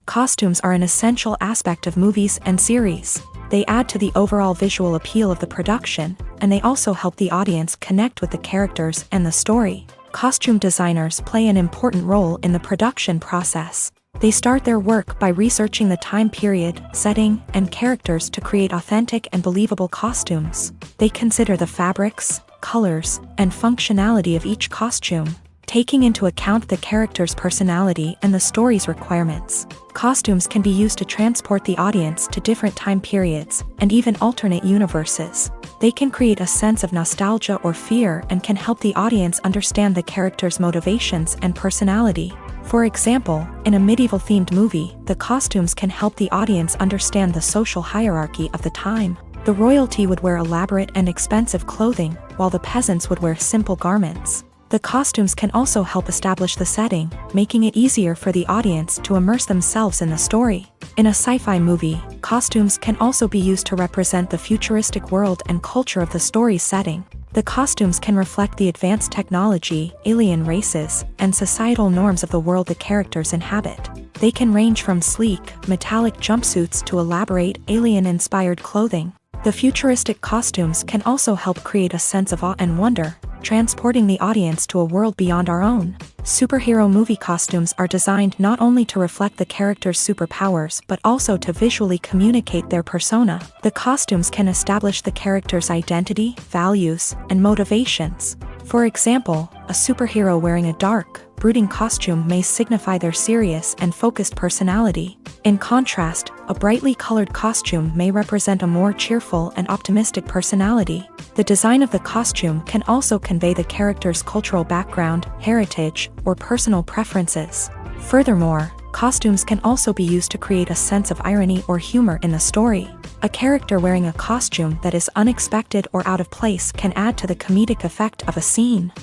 Speaker 1: Costumes are an essential aspect of movies and series. They add to the overall visual appeal of the production, and they also help the audience connect with the characters and the story. Costume designers play an important role in the production process. They start their work by researching the time period, setting, and characters to create authentic and believable costumes. They consider the fabrics, colors, and functionality of each costume, taking into account the character's personality and the story's requirements. Costumes can be used to transport the audience to different time periods and even alternate universes. They can create a sense of nostalgia or fear and can help the audience understand the character's motivations and personality. For example, in a medieval-themed movie, the costumes can help the audience understand the social hierarchy of the time. The royalty would wear elaborate and expensive clothing, while the peasants would wear simple garments. The costumes can also help establish the setting, making it easier for the audience to immerse themselves in the story. In a sci-fi movie, costumes can also be used to represent the futuristic world and culture of the story's setting. The costumes can reflect the advanced technology, alien races, and societal norms of the world the characters inhabit. They can range from sleek, metallic jumpsuits to elaborate, alien-inspired clothing. The futuristic costumes can also help create a sense of awe and wonder, transporting the audience to a world beyond our own. Superhero movie costumes are designed not only to reflect the character's superpowers but also to visually communicate their persona. The costumes can establish the character's identity, values, and motivations. For example, a superhero wearing a dark, brooding costume may signify their serious and focused personality. In contrast, a brightly colored costume may represent a more cheerful and optimistic personality. The design of the costume can also convey the character's cultural background, heritage, or personal preferences. Furthermore, costumes can also be used to create a sense of irony or humor in the story. A character wearing a costume that is unexpected or out of place can add to the comedic effect of a scene.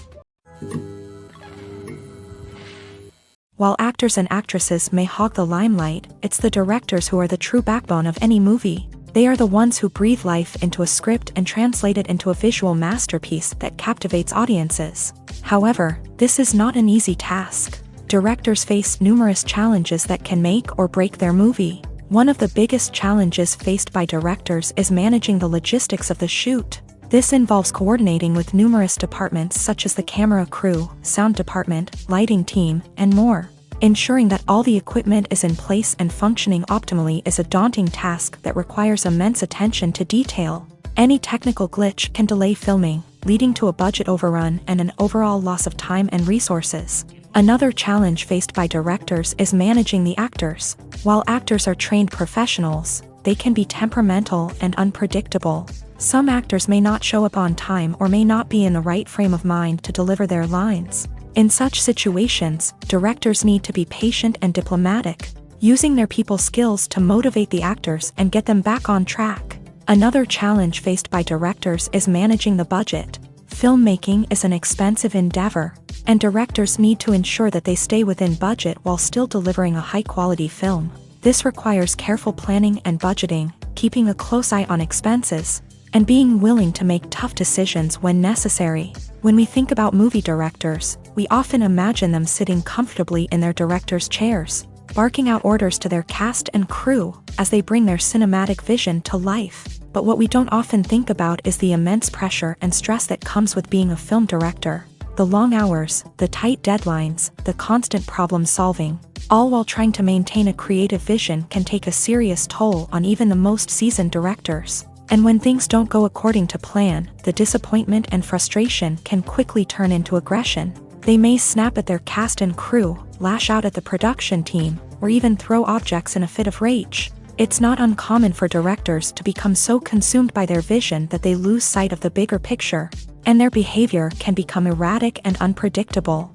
Speaker 1: While actors and actresses may hog the limelight, it's the directors who are the true backbone of any movie. They are the ones who breathe life into a script and translate it into a visual masterpiece that captivates audiences. However, this is not an easy task. Directors face numerous challenges that can make or break their movie. One of the biggest challenges faced by directors is managing the logistics of the shoot. This involves coordinating with numerous departments such as the camera crew, sound department, lighting team, and more. Ensuring that all the equipment is in place and functioning optimally is a daunting task that requires immense attention to detail. Any technical glitch can delay filming, leading to a budget overrun and an overall loss of time and resources. Another challenge faced by directors is managing the actors. While actors are trained professionals, they can be temperamental and unpredictable. Some actors may not show up on time or may not be in the right frame of mind to deliver their lines. In such situations, directors need to be patient and diplomatic, using their people skills to motivate the actors and get them back on track. Another challenge faced by directors is managing the budget. Filmmaking is an expensive endeavor, and directors need to ensure that they stay within budget while still delivering a high-quality film. This requires careful planning and budgeting, keeping a close eye on expenses, and being willing to make tough decisions when necessary. When we think about movie directors, we often imagine them sitting comfortably in their director's chairs, barking out orders to their cast and crew as they bring their cinematic vision to life. But what we don't often think about is the immense pressure and stress that comes with being a film director. The long hours, the tight deadlines, the constant problem solving, all while trying to maintain a creative vision can take a serious toll on even the most seasoned directors. And when things don't go according to plan, the disappointment and frustration can quickly turn into aggression. They may snap at their cast and crew, lash out at the production team, or even throw objects in a fit of rage. It's not uncommon for directors to become so consumed by their vision that they lose sight of the bigger picture, and their behavior can become erratic and unpredictable.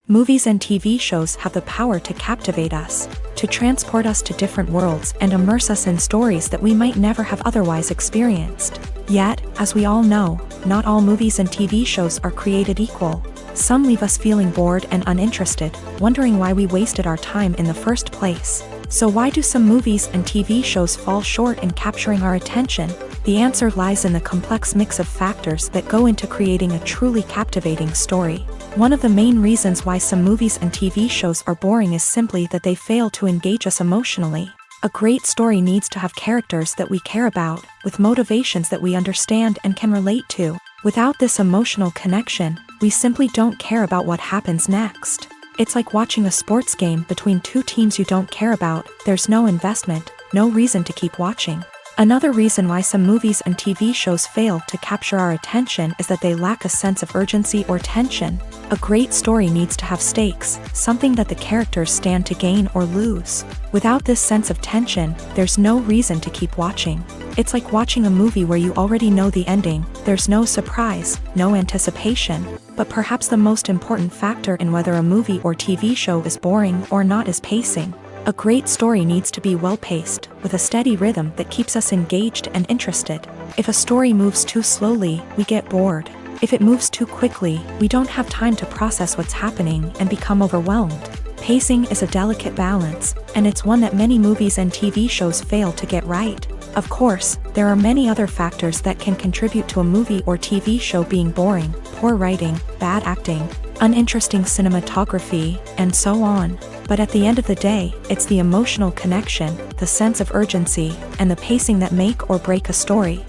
Speaker 1: Movies and TV shows have the power to captivate us, to transport us to different worlds and immerse us in stories that we might never have otherwise experienced. Yet, as we all know, not all movies and TV shows are created equal. Some leave us feeling bored and uninterested, wondering why we wasted our time in the first place. So why do some movies and TV shows fall short in capturing our attention? The answer lies in the complex mix of factors that go into creating a truly captivating story. One of the main reasons why some movies and TV shows are boring is simply that they fail to engage us emotionally. A great story needs to have characters that we care about, with motivations that we understand and can relate to. Without this emotional connection, we simply don't care about what happens next. It's like watching a sports game between two teams you don't care about. There's no investment, no reason to keep watching. Another reason why some movies and TV shows fail to capture our attention is that they lack a sense of urgency or tension. A great story needs to have stakes, something that the characters stand to gain or lose. Without this sense of tension, there's no reason to keep watching. It's like watching a movie where you already know the ending, there's no surprise, no anticipation. But perhaps the most important factor in whether a movie or TV show is boring or not is pacing. A great story needs to be well-paced, with a steady rhythm that keeps us engaged and interested. If a story moves too slowly, we get bored. If it moves too quickly, we don't have time to process what's happening and become overwhelmed. Pacing is a delicate balance, and it's one that many movies and TV shows fail to get right. Of course, there are many other factors that can contribute to a movie or TV show being boring: poor writing, bad acting, uninteresting cinematography, and so on. But at the end of the day, it's the emotional connection, the sense of urgency, and the pacing that make or break a story.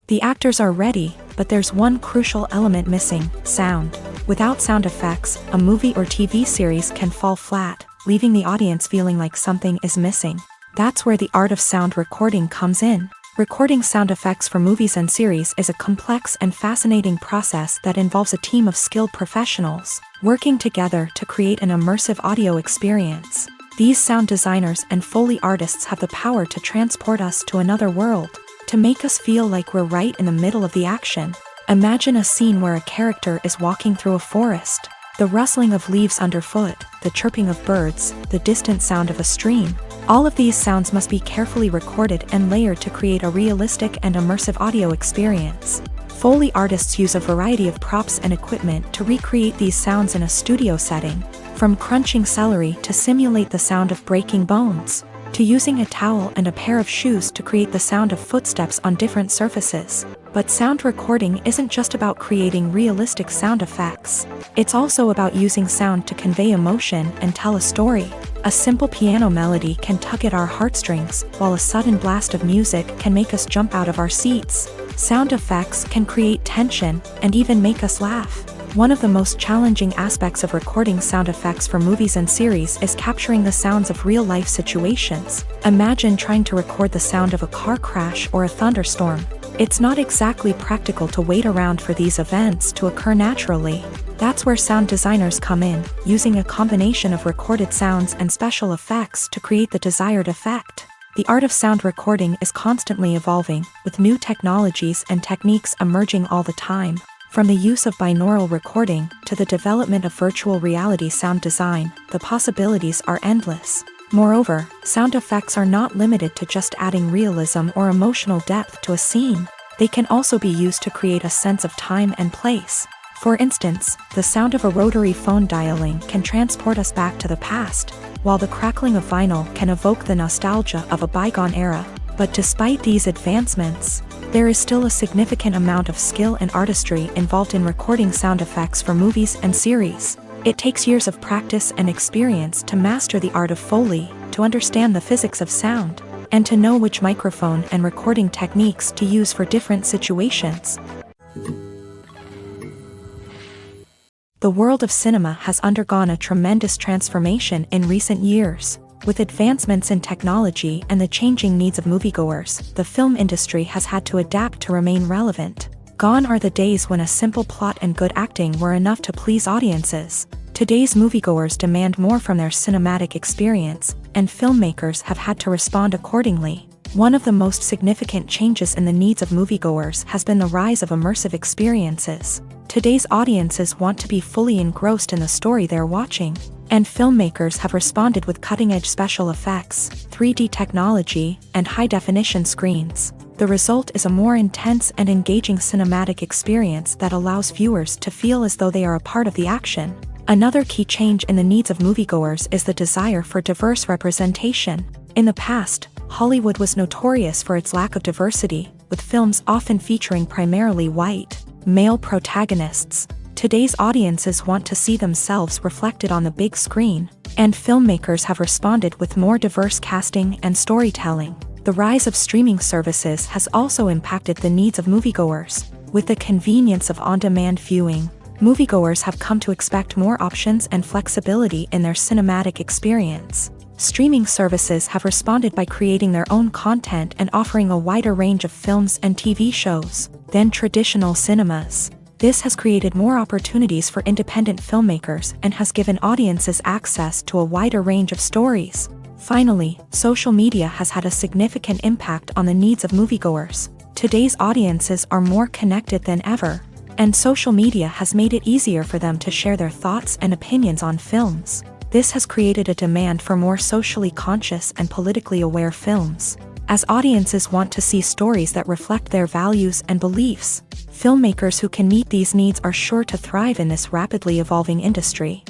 Speaker 1: The actors are ready, but there's one crucial element missing: sound. Without sound effects, a movie or TV series can fall flat, leaving the audience feeling like something is missing. That's where the art of sound recording comes in. Recording sound effects for movies and series is a complex and fascinating process that involves a team of skilled professionals working together to create an immersive audio experience. These sound designers and Foley artists have the power to transport us to another world, to make us feel like we're right in the middle of the action. Imagine a scene where a character is walking through a forest. The rustling of leaves underfoot, the chirping of birds, the distant sound of a stream. All of these sounds must be carefully recorded and layered to create a realistic and immersive audio experience. Foley artists use a variety of props and equipment to recreate these sounds in a studio setting, from crunching celery to simulate the sound of breaking bones, to using a towel and a pair of shoes to create the sound of footsteps on different surfaces. But sound recording isn't just about creating realistic sound effects. It's also about using sound to convey emotion and tell a story. A simple piano melody can tug at our heartstrings, while a sudden blast of music can make us jump out of our seats. Sound effects can create tension and even make us laugh. One of the most challenging aspects of recording sound effects for movies and series is capturing the sounds of real-life situations. Imagine trying to record the sound of a car crash or a thunderstorm. It's not exactly practical to wait around for these events to occur naturally. That's where sound designers come in, using a combination of recorded sounds and special effects to create the desired effect. The art of sound recording is constantly evolving, with new technologies and techniques emerging all the time. From the use of binaural recording to the development of virtual reality sound design, the possibilities are endless. Moreover, sound effects are not limited to just adding realism or emotional depth to a scene. They can also be used to create a sense of time and place. For instance, the sound of a rotary phone dialing can transport us back to the past, while the crackling of vinyl can evoke the nostalgia of a bygone era. But despite these advancements, there is still a significant amount of skill and artistry involved in recording sound effects for movies and series. It takes years of practice and experience to master the art of Foley, to understand the physics of sound, and to know which microphone and recording techniques to use for different situations. The world of cinema has undergone a tremendous transformation in recent years. With advancements in technology and the changing needs of moviegoers, the film industry has had to adapt to remain relevant. Gone are the days when a simple plot and good acting were enough to please audiences. Today's moviegoers demand more from their cinematic experience, and filmmakers have had to respond accordingly. One of the most significant changes in the needs of moviegoers has been the rise of immersive experiences. Today's audiences want to be fully engrossed in the story they're watching, and filmmakers have responded with cutting-edge special effects, 3D technology, and high-definition screens. The result is a more intense and engaging cinematic experience that allows viewers to feel as though they are a part of the action. Another key change in the needs of moviegoers is the desire for diverse representation. In the past, Hollywood was notorious for its lack of diversity, with films often featuring primarily white, male protagonists. Today's audiences want to see themselves reflected on the big screen, and filmmakers have responded with more diverse casting and storytelling. The rise of streaming services has also impacted the needs of moviegoers. With the convenience of on-demand viewing, moviegoers have come to expect more options and flexibility in their cinematic experience. streaming services have responded by creating their own content and offering a wider range of films and TV shows than traditional cinemas. This has created more opportunities for independent filmmakers and has given audiences access to a wider range of stories. Finally, social media has had a significant impact on the needs of moviegoers. Today's audiences are more connected than ever, and social media has made it easier for them to share their thoughts and opinions on films. This has created a demand for more socially conscious and politically aware films. As audiences want to see stories that reflect their values and beliefs, filmmakers who can meet these needs are sure to thrive in this rapidly evolving industry.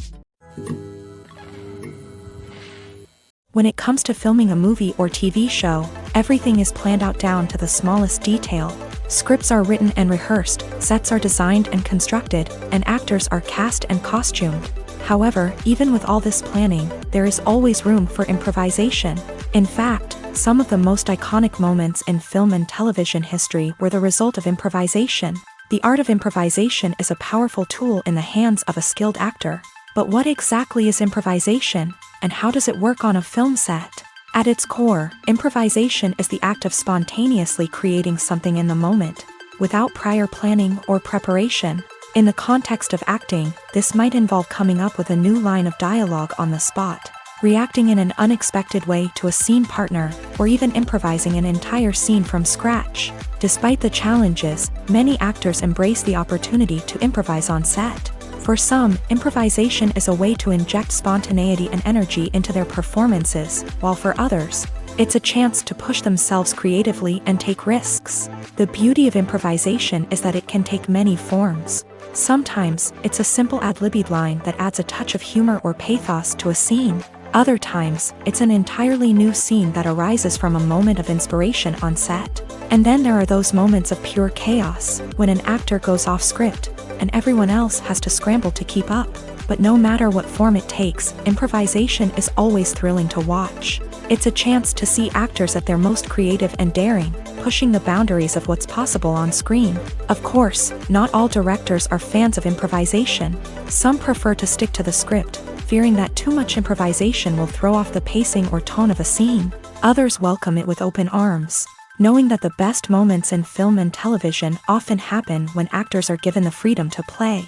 Speaker 1: When it comes to filming a movie or TV show, everything is planned out down to the smallest detail. Scripts are written and rehearsed, sets are designed and constructed, and actors are cast and costumed. However, even with all this planning, there is always room for improvisation. In fact, some of the most iconic moments in film and television history were the result of improvisation. The art of improvisation is a powerful tool in the hands of a skilled actor. But what exactly is improvisation, and how does it work on a film set? At its core, improvisation is the act of spontaneously creating something in the moment, without prior planning or preparation. In the context of acting, this might involve coming up with a new line of dialogue on the spot, reacting in an unexpected way to a scene partner, or even improvising an entire scene from scratch. Despite the challenges, many actors embrace the opportunity to improvise on set. For some, improvisation is a way to inject spontaneity and energy into their performances, while for others, it's a chance to push themselves creatively and take risks. The beauty of improvisation is that it can take many forms. Sometimes, it's a simple ad-libbed line that adds a touch of humor or pathos to a scene. Other times, it's an entirely new scene that arises from a moment of inspiration on set. And then there are those moments of pure chaos, when an actor goes off script, and everyone else has to scramble to keep up. But no matter what form it takes, improvisation is always thrilling to watch. It's a chance to see actors at their most creative and daring, pushing the boundaries of what's possible on screen. Of course, not all directors are fans of improvisation. Some prefer to stick to the script, fearing that too much improvisation will throw off the pacing or tone of a scene. Others welcome it with open arms, knowing that the best moments in film and television often happen when actors are given the freedom to play.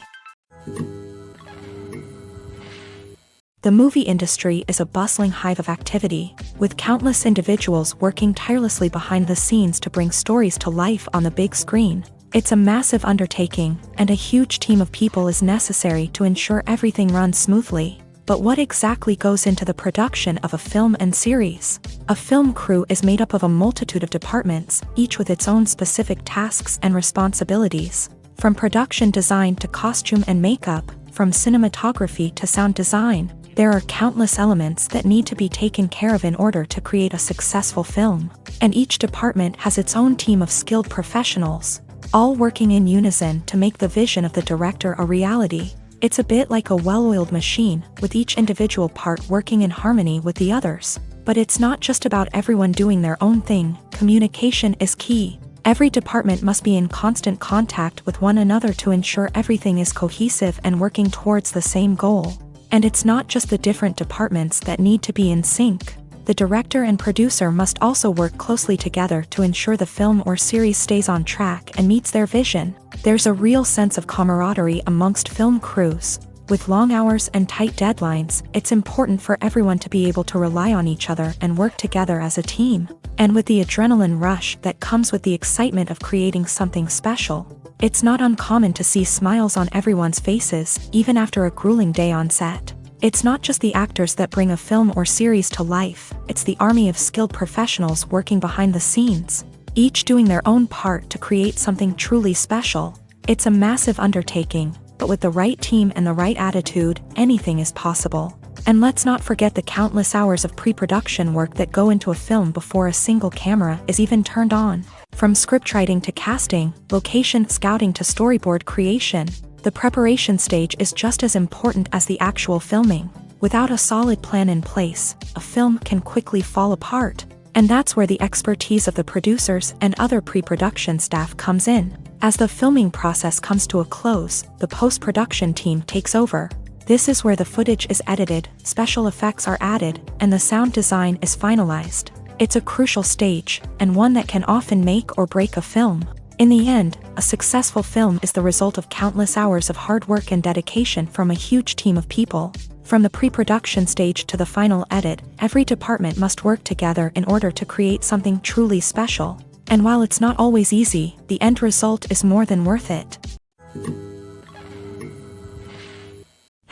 Speaker 1: The movie industry is a bustling hive of activity, with countless individuals working tirelessly behind the scenes to bring stories to life on the big screen. It's a massive undertaking, and a huge team of people is necessary to ensure everything runs smoothly. But what exactly goes into the production of a film and series? A film crew is made up of a multitude of departments, each with its own specific tasks and responsibilities. From production design to costume and makeup, from cinematography to sound design, there are countless elements that need to be taken care of in order to create a successful film. And each department has its own team of skilled professionals, all working in unison to make the vision of the director a reality. It's a bit like a well-oiled machine, with each individual part working in harmony with the others. But it's not just about everyone doing their own thing. Communication is key. Every department must be in constant contact with one another to ensure everything is cohesive and working towards the same goal. And it's not just the different departments that need to be in sync. The director and producer must also work closely together to ensure the film or series stays on track and meets their vision. There's a real sense of camaraderie amongst film crews. With long hours and tight deadlines, it's important for everyone to be able to rely on each other and work together as a team. And with the adrenaline rush that comes with the excitement of creating something special, it's not uncommon to see smiles on everyone's faces, even after a grueling day on set. It's not just the actors that bring a film or series to life, it's the army of skilled professionals working behind the scenes, each doing their own part to create something truly special. It's a massive undertaking, but with the right team and the right attitude, anything is possible. And let's not forget the countless hours of pre-production work that go into a film before a single camera is even turned on. From scriptwriting to casting, location scouting to storyboard creation, the preparation stage is just as important as the actual filming. Without a solid plan in place, a film can quickly fall apart. And that's where the expertise of the producers and other pre-production staff comes in. As the filming process comes to a close, the post-production team takes over. This is where the footage is edited, special effects are added, and the sound design is finalized. It's a crucial stage, and one that can often make or break a film. In the end, a successful film is the result of countless hours of hard work and dedication from a huge team of people. From the pre-production stage to the final edit, every department must work together in order to create something truly special. And while it's not always easy, the end result is more than worth it.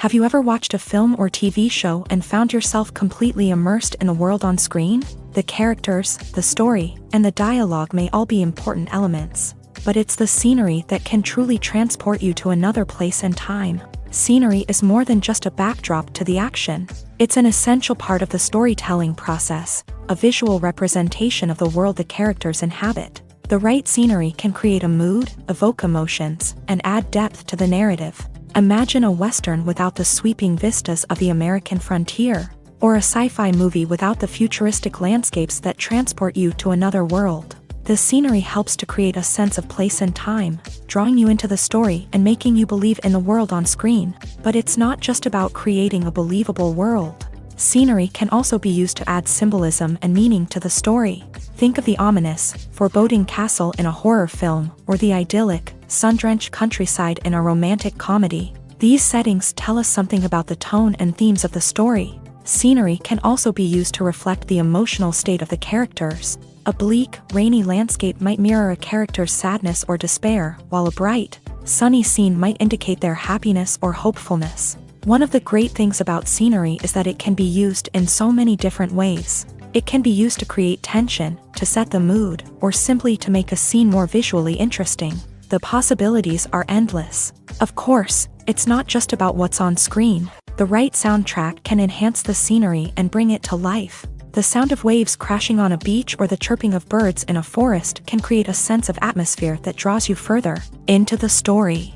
Speaker 1: Have you ever watched a film or TV show and found yourself completely immersed in the world on screen? The characters, the story, and the dialogue may all be important elements, but it's the scenery that can truly transport you to another place and time. Scenery is more than just a backdrop to the action. It's an essential part of the storytelling process, a visual representation of the world the characters inhabit. The right scenery can create a mood, evoke emotions, and add depth to the narrative. Imagine a Western without the sweeping vistas of the American frontier, or a sci-fi movie without the futuristic landscapes that transport you to another world. The scenery helps to create a sense of place and time, drawing you into the story and making you believe in the world on screen. But it's not just about creating a believable world. Scenery can also be used to add symbolism and meaning to the story. Think of the ominous, foreboding castle in a horror film, or the idyllic, sun-drenched countryside in a romantic comedy. These settings tell us something about the tone and themes of the story. Scenery can also be used to reflect the emotional state of the characters. A bleak, rainy landscape might mirror a character's sadness or despair, while a bright, sunny scene might indicate their happiness or hopefulness. One of the great things about scenery is that it can be used in so many different ways. It can be used to create tension, to set the mood, or simply to make a scene more visually interesting. The possibilities are endless. Of course, it's not just about what's on screen. The right soundtrack can enhance the scenery and bring it to life. The sound of waves crashing on a beach or the chirping of birds in a forest can create a sense of atmosphere that draws you further into the story.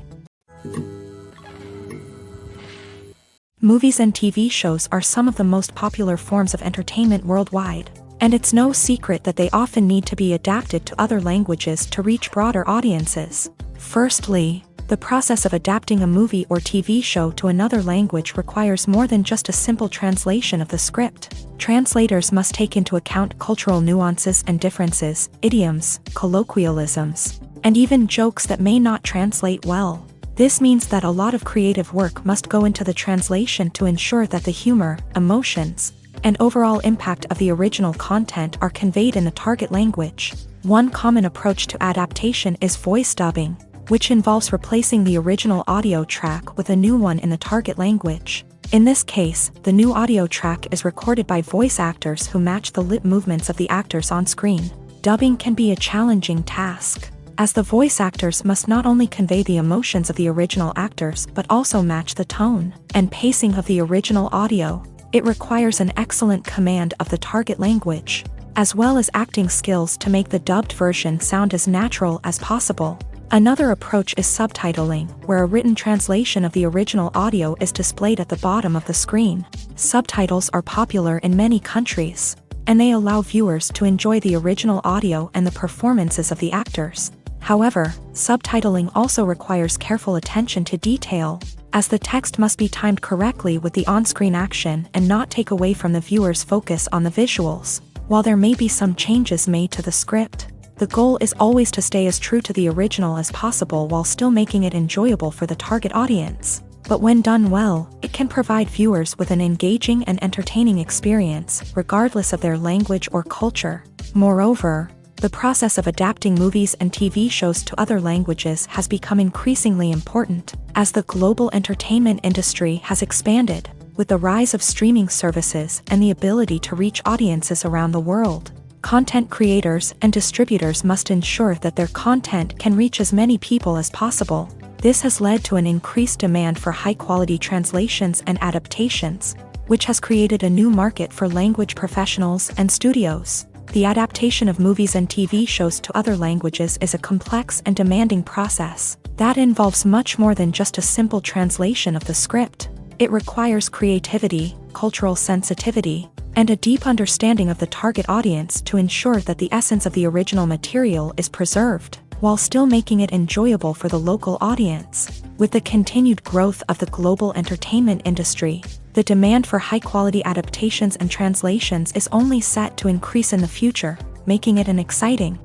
Speaker 1: Movies and TV shows are some of the most popular forms of entertainment worldwide, and it's no secret that they often need to be adapted to other languages to reach broader audiences. Firstly, the process of adapting a movie or TV show to another language requires more than just a simple translation of the script. Translators must take into account cultural nuances and differences, idioms, colloquialisms, and even jokes that may not translate well. This means that a lot of creative work must go into the translation to ensure that the humor, emotions, and overall impact of the original content are conveyed in the target language. One common approach to adaptation is voice dubbing, which involves replacing the original audio track with a new one in the target language. In this case, the new audio track is recorded by voice actors who match the lip movements of the actors on screen. Dubbing can be a challenging task, as the voice actors must not only convey the emotions of the original actors but also match the tone and pacing of the original audio. It requires an excellent command of the target language, as well as acting skills to make the dubbed version sound as natural as possible. Another approach is subtitling, where a written translation of the original audio is displayed at the bottom of the screen. Subtitles are popular in many countries, and they allow viewers to enjoy the original audio and the performances of the actors. However, subtitling also requires careful attention to detail, as the text must be timed correctly with the on-screen action and not take away from the viewer's focus on the visuals. While there may be some changes made to the script, the goal is always to stay as true to the original as possible while still making it enjoyable for the target audience. But when done well, it can provide viewers with an engaging and entertaining experience, regardless of their language or culture. Moreover, the process of adapting movies and TV shows to other languages has become increasingly important, as the global entertainment industry has expanded, with the rise of streaming services and the ability to reach audiences around the world. Content creators and distributors must ensure that their content can reach as many people as possible. This has led to an increased demand for high-quality translations and adaptations, which has created a new market for language professionals and studios. The adaptation of movies and TV shows to other languages is a complex and demanding process that involves much more than just a simple translation of the script. It requires creativity, cultural sensitivity, and a deep understanding of the target audience to ensure that the essence of the original material is preserved. while still making it enjoyable for the local audience. With the continued growth of the global entertainment industry, the demand for high-quality adaptations and translations is only set to increase in the future, making it an exciting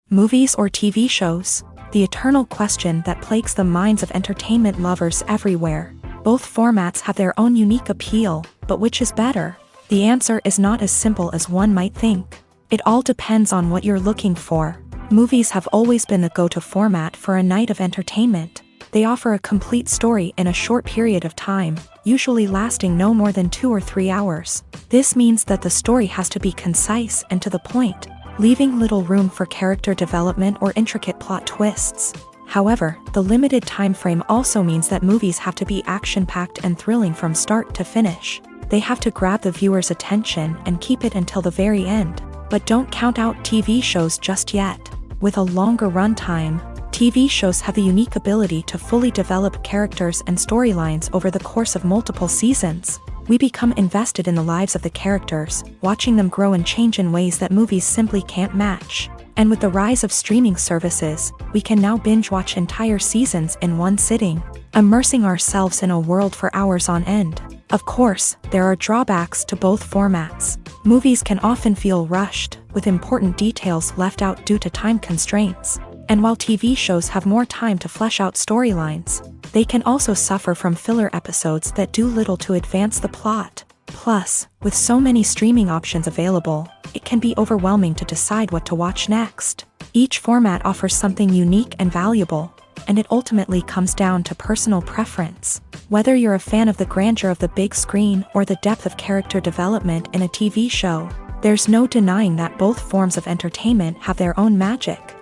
Speaker 1: movies or TV shows, the eternal question that plagues the minds of entertainment lovers everywhere. Both formats have their own unique appeal, but which is better? The answer is not as simple as one might think. It all depends on what you're looking for. Movies have always been the go-to format for a night of entertainment. They offer a complete story in a short period of time, usually lasting no more than 2 or 3 hours. This means that the story has to be concise and to the point, leaving little room for character development or intricate plot twists. However, the limited time frame also means that movies have to be action-packed and thrilling from start to finish. They have to grab the viewer's attention and keep it until the very end. But don't count out TV shows just yet. With a longer runtime, TV shows have the unique ability to fully develop characters and storylines over the course of multiple seasons. We become invested in the lives of the characters, watching them grow and change in ways that movies simply can't match. And with the rise of streaming services, we can now binge-watch entire seasons in one sitting, immersing ourselves in a world for hours on end. Of course, there are drawbacks to both formats. Movies can often feel rushed, with important details left out due to time constraints. And while TV shows have more time to flesh out storylines, they can also suffer from filler episodes that do little to advance the plot. Plus, with so many streaming options available, it can be overwhelming to decide what to watch next. Each format offers something unique and valuable, and it ultimately comes down to personal preference. Whether you're a fan of the grandeur of the big screen or the depth of character development in a TV show, there's no denying that both forms of entertainment have their own magic.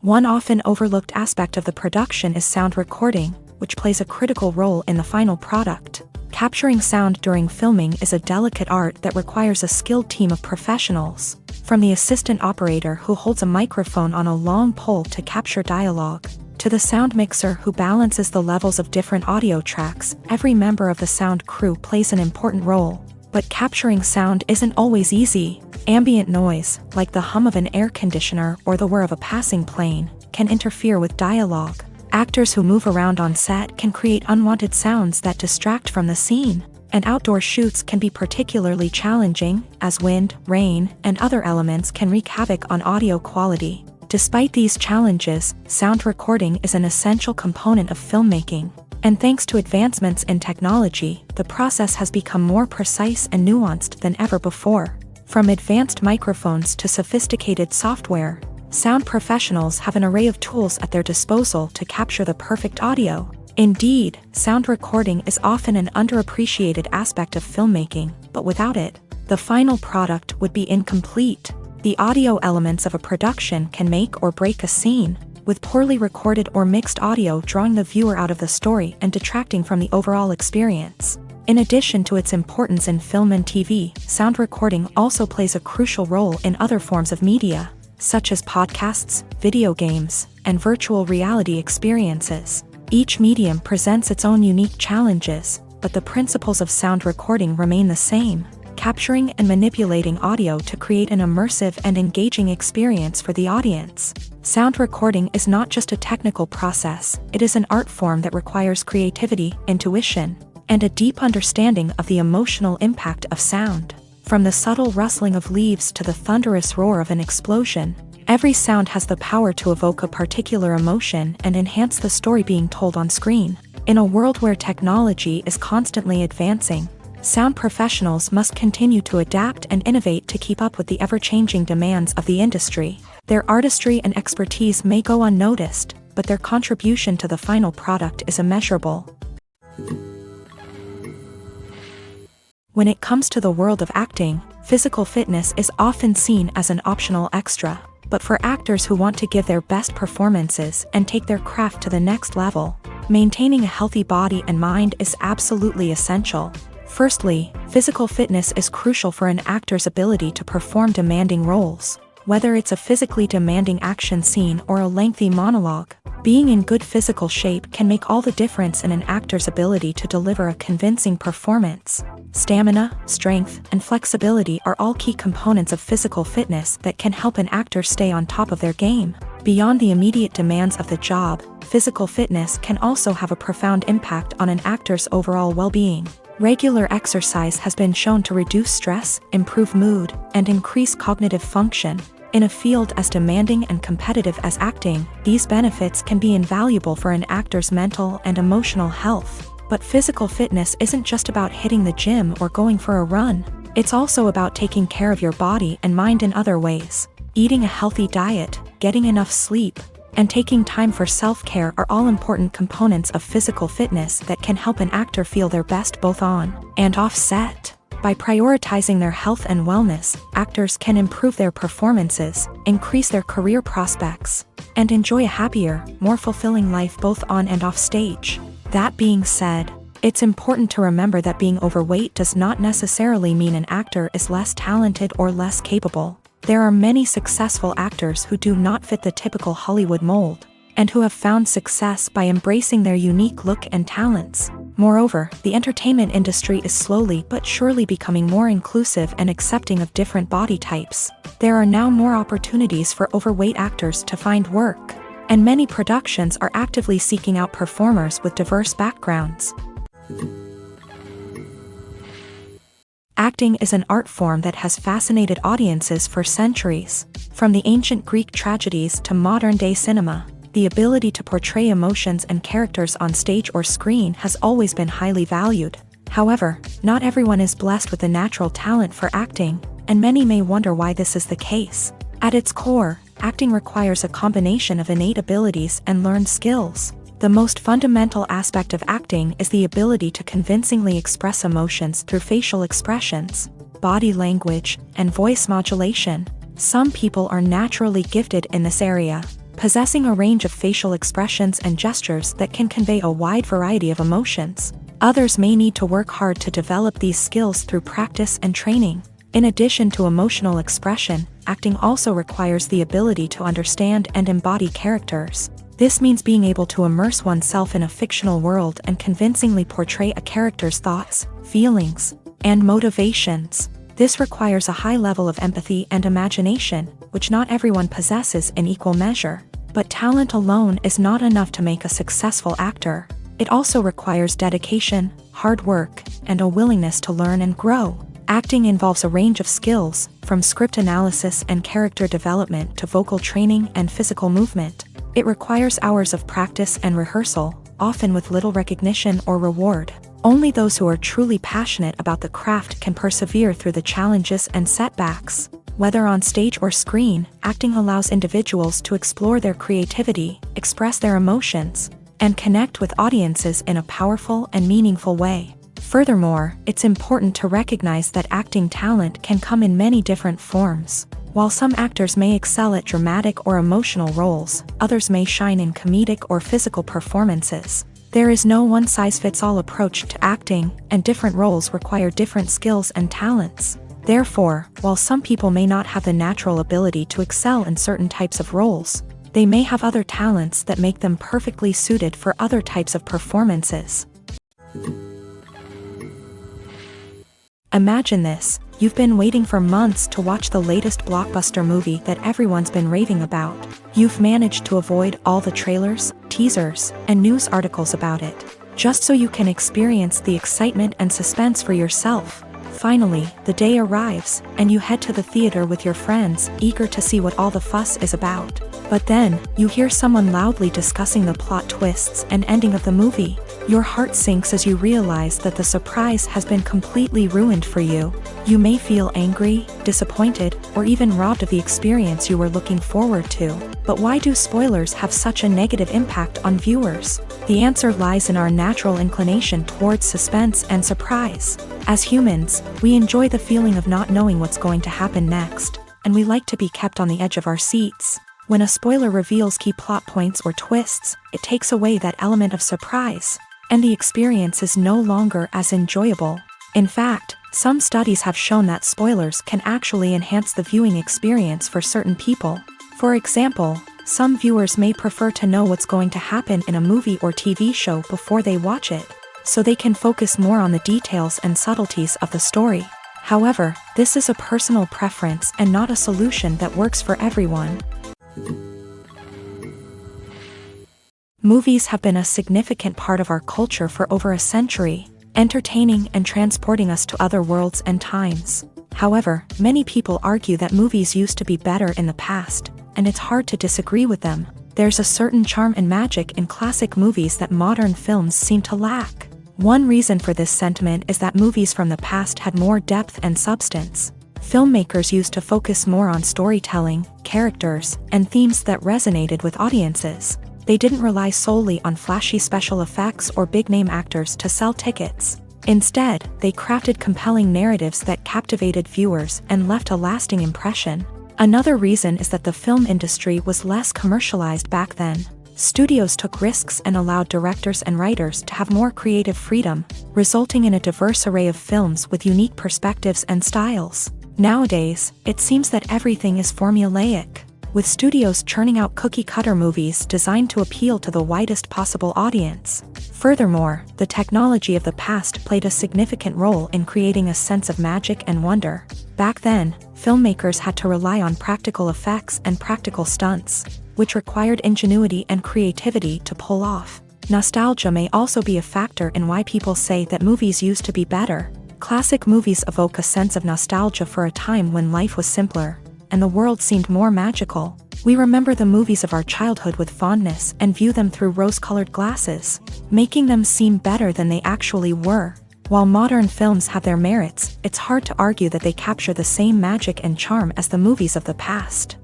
Speaker 1: One often overlooked aspect of the production is sound recording, which plays a critical role in the final product. Capturing sound during filming is a delicate art that requires a skilled team of professionals, from the assistant operator who holds a microphone on a long pole to capture dialogue, to the sound mixer who balances the levels of different audio tracks. Every member of the sound crew plays an important role. But capturing sound isn't always easy. Ambient noise, like the hum of an air conditioner or the whir of a passing plane, can interfere with dialogue. Actors who move around on set can create unwanted sounds that distract from the scene. And outdoor shoots can be particularly challenging, as wind, rain, and other elements can wreak havoc on audio quality. Despite these challenges, sound recording is an essential component of filmmaking. And thanks to advancements in technology, the process has become more precise and nuanced than ever before. From advanced microphones to sophisticated software, sound professionals have an array of tools at their disposal to capture the perfect audio. Indeed, sound recording is often an underappreciated aspect of filmmaking, but without it, the final product would be incomplete. The audio elements of a production can make or break a scene, with poorly recorded or mixed audio drawing the viewer out of the story and detracting from the overall experience. In addition to its importance in film and TV, sound recording also plays a crucial role in other forms of media, such as podcasts, video games, and virtual reality experiences. Each medium presents its own unique challenges, but the principles of sound recording remain the same: capturing and manipulating audio to create an immersive and engaging experience for the audience. Sound recording is not just a technical process, it is an art form that requires creativity, intuition, and a deep understanding of the emotional impact of sound. From the subtle rustling of leaves to the thunderous roar of an explosion, every sound has the power to evoke a particular emotion and enhance the story being told on screen. In a world where technology is constantly advancing, sound professionals must continue to adapt and innovate to keep up with the ever-changing demands of the industry. Their artistry and expertise may go unnoticed, but their contribution to the final product is immeasurable. When it comes to the world of acting, physical fitness is often seen as an optional extra. But for actors who want to give their best performances and take their craft to the next level, maintaining a healthy body and mind is absolutely essential. Firstly, physical fitness is crucial for an actor's ability to perform demanding roles. Whether it's a physically demanding action scene or a lengthy monologue, Being in good physical shape can make all the difference in an actor's ability to deliver a convincing performance. Stamina, strength, and flexibility are all key components of physical fitness that can help an actor stay on top of their game. Beyond the immediate demands of the job, physical fitness can also have a profound impact on an actor's overall well-being. Regular exercise has been shown to reduce stress, improve mood, and increase cognitive function. In a field as demanding and competitive as acting, these benefits can be invaluable for an actor's mental and emotional health. But physical fitness isn't just about hitting the gym or going for a run. It's also about taking care of your body and mind in other ways. Eating a healthy diet, getting enough sleep, and taking time for self-care are all important components of physical fitness that can help an actor feel their best both on and off set. By prioritizing their health and wellness, actors can improve their performances, increase their career prospects, and enjoy a happier, more fulfilling life both on and off stage. That being said, it's important to remember that being overweight does not necessarily mean an actor is less talented or less capable. There are many successful actors who do not fit the typical Hollywood mold, and who have found success by embracing their unique look and talents. Moreover, the entertainment industry is slowly but surely becoming more inclusive and accepting of different body types. There are now more opportunities for overweight actors to find work, and many productions are actively seeking out performers with diverse backgrounds. Acting is an art form that has fascinated audiences for centuries. From the ancient Greek tragedies to modern-day cinema, the ability to portray emotions and characters on stage or screen has always been highly valued. However, not everyone is blessed with a natural talent for acting, and many may wonder why this is the case. At its core, acting requires a combination of innate abilities and learned skills. The most fundamental aspect of acting is the ability to convincingly express emotions through facial expressions, body language, and voice modulation. Some people are naturally gifted in this area, possessing a range of facial expressions and gestures that can convey a wide variety of emotions. Others may need to work hard to develop these skills through practice and training. In addition to emotional expression, acting also requires the ability to understand and embody characters. This means being able to immerse oneself in a fictional world and convincingly portray a character's thoughts, feelings, and motivations. This requires a high level of empathy and imagination, which not everyone possesses in equal measure. But talent alone is not enough to make a successful actor. It also requires dedication, hard work, and a willingness to learn and grow. Acting involves a range of skills, from script analysis and character development to vocal training and physical movement. It requires hours of practice and rehearsal, often with little recognition or reward. Only those who are truly passionate about the craft can persevere through the challenges and setbacks. Whether on stage or screen, acting allows individuals to explore their creativity, express their emotions, and connect with audiences in a powerful and meaningful way. Furthermore, it's important to recognize that acting talent can come in many different forms. While some actors may excel at dramatic or emotional roles, others may shine in comedic or physical performances. There is no one-size-fits-all approach to acting, and different roles require different skills and talents. Therefore, while some people may not have the natural ability to excel in certain types of roles, they may have other talents that make them perfectly suited for other types of performances. Imagine this: you've been waiting for months to watch the latest blockbuster movie that everyone's been raving about. You've managed to avoid all the trailers, teasers, and news articles about it, just so you can experience the excitement and suspense for yourself. Finally, the day arrives, and you head to the theater with your friends, eager to see what all the fuss is about. But then, you hear someone loudly discussing the plot twists and ending of the movie. Your heart sinks as you realize that the surprise has been completely ruined for you. You may feel angry, disappointed, or even robbed of the experience you were looking forward to. But why do spoilers have such a negative impact on viewers? The answer lies in our natural inclination towards suspense and surprise. As humans, we enjoy the feeling of not knowing what's going to happen next, and we like to be kept on the edge of our seats. When a spoiler reveals key plot points or twists, it takes away that element of surprise, and the experience is no longer as enjoyable. In fact, some studies have shown that spoilers can actually enhance the viewing experience for certain people. For example, some viewers may prefer to know what's going to happen in a movie or TV show before they watch it, so they can focus more on the details and subtleties of the story. However, this is a personal preference and not a solution that works for everyone. Movies have been a significant part of our culture for over a century, entertaining and transporting us to other worlds and times. However, many people argue that movies used to be better in the past, and it's hard to disagree with them. There's a certain charm and magic in classic movies that modern films seem to lack. One reason for this sentiment is that movies from the past had more depth and substance. Filmmakers used to focus more on storytelling, characters, and themes that resonated with audiences. They didn't rely solely on flashy special effects or big-name actors to sell tickets. Instead, they crafted compelling narratives that captivated viewers and left a lasting impression. Another reason is that the film industry was less commercialized back then. Studios took risks and allowed directors and writers to have more creative freedom, resulting in a diverse array of films with unique perspectives and styles. Nowadays, it seems that everything is formulaic, with studios churning out cookie-cutter movies designed to appeal to the widest possible audience. Furthermore, the technology of the past played a significant role in creating a sense of magic and wonder. Back then, filmmakers had to rely on practical effects and practical stunts, which required ingenuity and creativity to pull off. Nostalgia may also be a factor in why people say that movies used to be better. Classic movies evoke a sense of nostalgia for a time when life was simpler, and the world seemed more magical. We remember the movies of our childhood with fondness and view them through rose-colored glasses, making them seem better than they actually were. While modern films have their merits, it's hard to argue that they capture the same magic and charm as the movies of the past.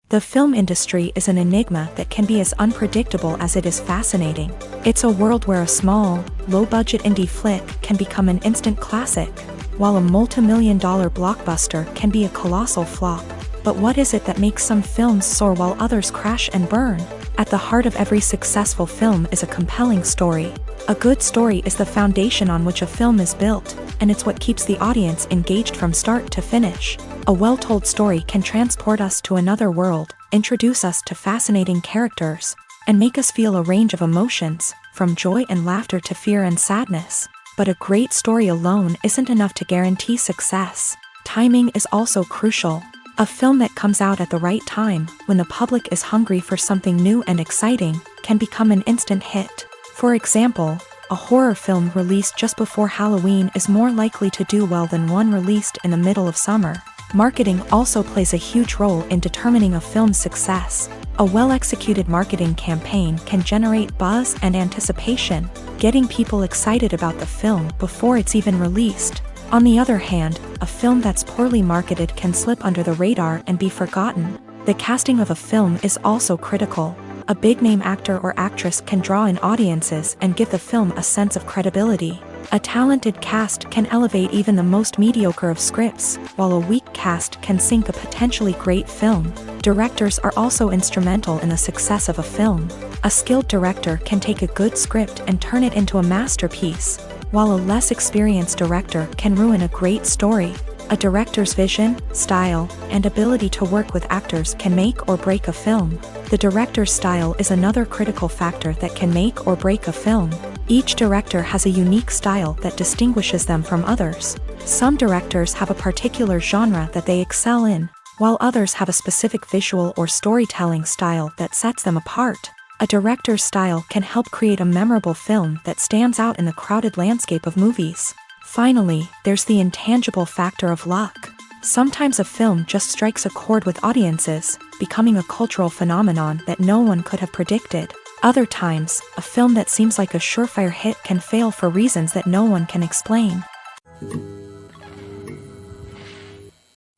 Speaker 1: The film industry is an enigma that can be as unpredictable as it is fascinating. It's a world where a small, low-budget indie flick can become an instant classic, while a multi-million-dollar blockbuster can be a colossal flop. But what is it that makes some films soar while others crash and burn? At the heart of every successful film is a compelling story. A good story is the foundation on which a film is built, and it's what keeps the audience engaged from start to finish. A well-told story can transport us to another world, introduce us to fascinating characters, and make us feel a range of emotions, from joy and laughter to fear and sadness. But a great story alone isn't enough to guarantee success. Timing is also crucial. A film that comes out at the right time, when the public is hungry for something new and exciting, can become an instant hit. For example, a horror film released just before Halloween is more likely to do well than one released in the middle of summer. Marketing also plays a huge role in determining a film's success. A well-executed marketing campaign can generate buzz and anticipation, getting people excited about the film before it's even released. On the other hand, a film that's poorly marketed can slip under the radar and be forgotten. The casting of a film is also critical. A big-name actor or actress can draw in audiences and give the film a sense of credibility. A talented cast can elevate even the most mediocre of scripts, while a weak cast can sink a potentially great film. Directors are also instrumental in the success of a film. A skilled director can take a good script and turn it into a masterpiece, while a less experienced director can ruin a great story. A director's vision, style, and ability to work with actors can make or break a film. The director's style is another critical factor that can make or break a film. Each director has a unique style that distinguishes them from others. Some directors have a particular genre that they excel in, while others have a specific visual or storytelling style that sets them apart. A director's style can help create a memorable film that stands out in the crowded landscape of movies. Finally, there's the intangible factor of luck. Sometimes a film just strikes a chord with audiences, becoming a cultural phenomenon that no one could have predicted. Other times, a film that seems like a surefire hit can fail for reasons that no one can explain.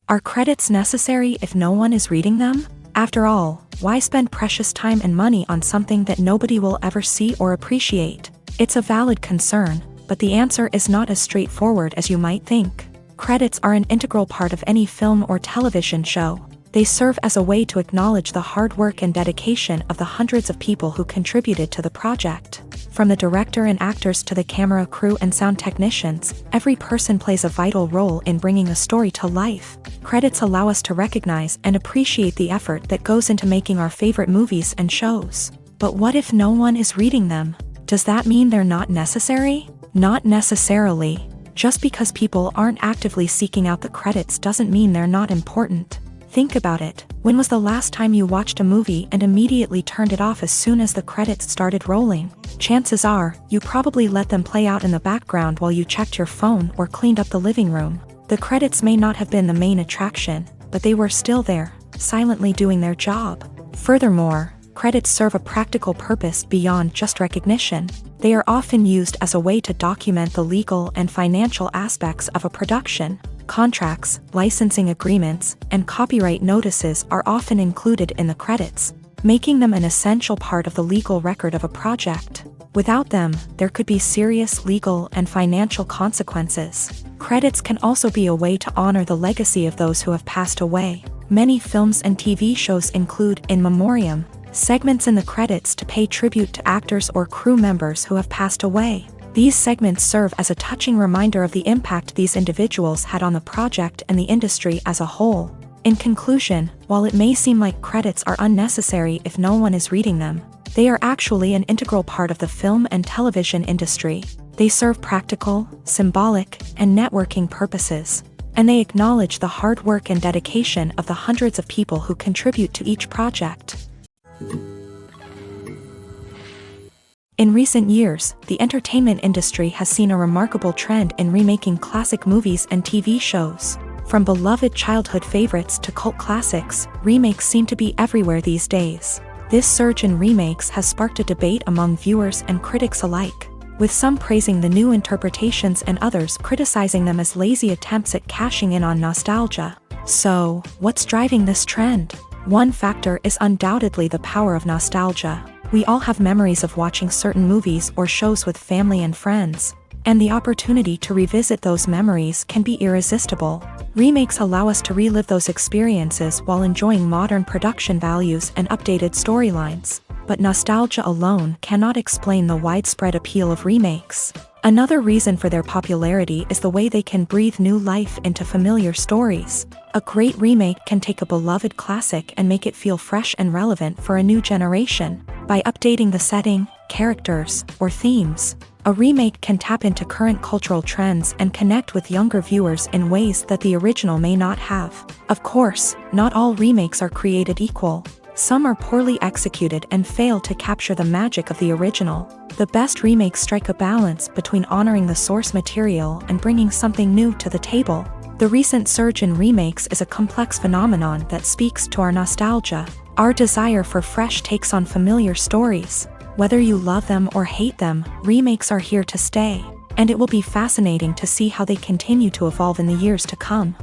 Speaker 1: Are credits necessary if no one is reading them? After all, why spend precious time and money on something that nobody will ever see or appreciate? It's a valid concern, but the answer is not as straightforward as you might think. Credits are an integral part of any film or television show. They serve as a way to acknowledge the hard work and dedication of the hundreds of people who contributed to the project. From the director and actors to the camera crew and sound technicians, every person plays a vital role in bringing a story to life. Credits allow us to recognize and appreciate the effort that goes into making our favorite movies and shows. But what if no one is reading them? Does that mean they're not necessary? Not necessarily. Just because people aren't actively seeking out the credits doesn't mean they're not important. Think about it. When was the last time you watched a movie and immediately turned it off as soon as the credits started rolling? Chances are, you probably let them play out in the background while you checked your phone or cleaned up the living room. The credits may not have been the main attraction, but they were still there, silently doing their job. Furthermore, credits serve a practical purpose beyond just recognition. They are often used as a way to document the legal and financial aspects of a production. Contracts, licensing agreements, and copyright notices are often included in the credits, making them an essential part of the legal record of a project. Without them, there could be serious legal and financial consequences. Credits can also be a way to honor the legacy of those who have passed away. Many films and TV shows include in memoriam segments in the credits to pay tribute to actors or crew members who have passed away. These segments serve as a touching reminder of the impact these individuals had on the project and the industry as a whole. In conclusion, while it may seem like credits are unnecessary if no one is reading them, they are actually an integral part of the film and television industry. They serve practical, symbolic, and networking purposes, and they acknowledge the hard work and dedication of the hundreds of people who contribute to each project. In recent years, the entertainment industry has seen a remarkable trend in remaking classic movies and TV shows. From beloved childhood favorites to cult classics, remakes seem to be everywhere these days. This surge in remakes has sparked a debate among viewers and critics alike, with some praising the new interpretations and others criticizing them as lazy attempts at cashing in on nostalgia. So, what's driving this trend? One factor is undoubtedly the power of nostalgia. We all have memories of watching certain movies or shows with family and friends, and the opportunity to revisit those memories can be irresistible. Remakes allow us to relive those experiences while enjoying modern production values and updated storylines. But nostalgia alone cannot explain the widespread appeal of remakes. Another reason for their popularity is the way they can breathe new life into familiar stories. A great remake can take a beloved classic and make it feel fresh and relevant for a new generation. By updating the setting, characters, or themes, a remake can tap into current cultural trends and connect with younger viewers in ways that the original may not have. Of course, not all remakes are created equal. Some are poorly executed and fail to capture the magic of the original. The best remakes strike a balance between honoring the source material and bringing something new to the table. The recent surge in remakes is a complex phenomenon that speaks to our nostalgia, our desire for fresh takes on familiar stories. Whether you love them or hate them, remakes are here to stay, and it will be fascinating to see how they continue to evolve in the years to come.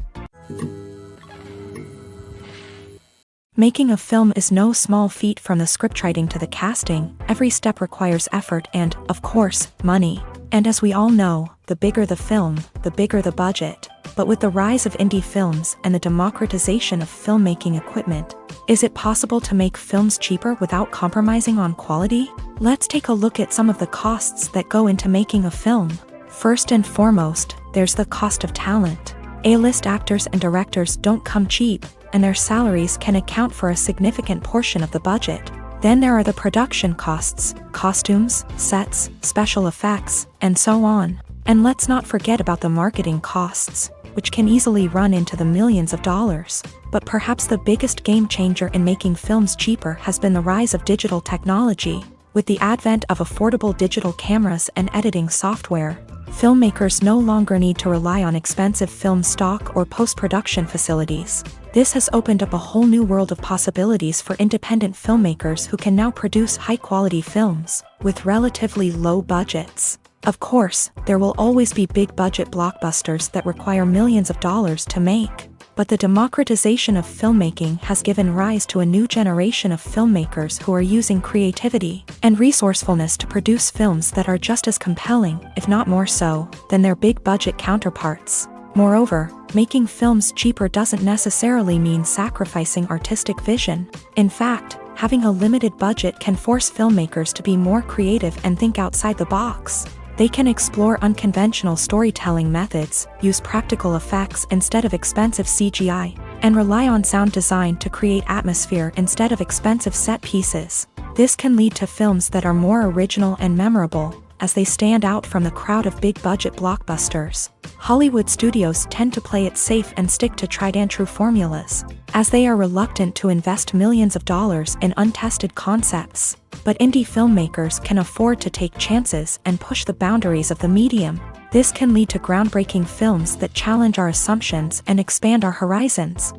Speaker 1: Making a film is no small feat. From the scriptwriting to the casting, every step requires effort and, of course, money. And as we all know, the bigger the film, the bigger the budget. But with the rise of indie films and the democratization of filmmaking equipment, is it possible to make films cheaper without compromising on quality? Let's take a look at some of the costs that go into making a film. First and foremost, there's the cost of talent. A-list actors and directors don't come cheap, and their salaries can account for a significant portion of the budget. Then there are the production costs, costumes, sets, special effects, and so on. And let's not forget about the marketing costs, which can easily run into the millions of dollars. But perhaps the biggest game changer in making films cheaper has been the rise of digital technology. With the advent of affordable digital cameras and editing software, filmmakers no longer need to rely on expensive film stock or post-production facilities. This has opened up a whole new world of possibilities for independent filmmakers who can now produce high-quality films with relatively low budgets. Of course, there will always be big-budget blockbusters that require millions of dollars to make. But the democratization of filmmaking has given rise to a new generation of filmmakers who are using creativity and resourcefulness to produce films that are just as compelling, if not more so, than their big-budget counterparts. Moreover, making films cheaper doesn't necessarily mean sacrificing artistic vision. In fact, Having a limited budget can force filmmakers to be more creative and think outside the box. They can explore unconventional storytelling methods, use practical effects instead of expensive CGI, and rely on sound design to create atmosphere instead of expensive set pieces. This can lead to films that are more original and memorable, as they stand out from the crowd of big-budget blockbusters. Hollywood studios tend to play it safe and stick to tried-and-true formulas, as they are reluctant to invest millions of dollars in untested concepts. But indie filmmakers can afford to take chances and push the boundaries of the medium. This can lead to groundbreaking films that challenge our assumptions and expand our horizons.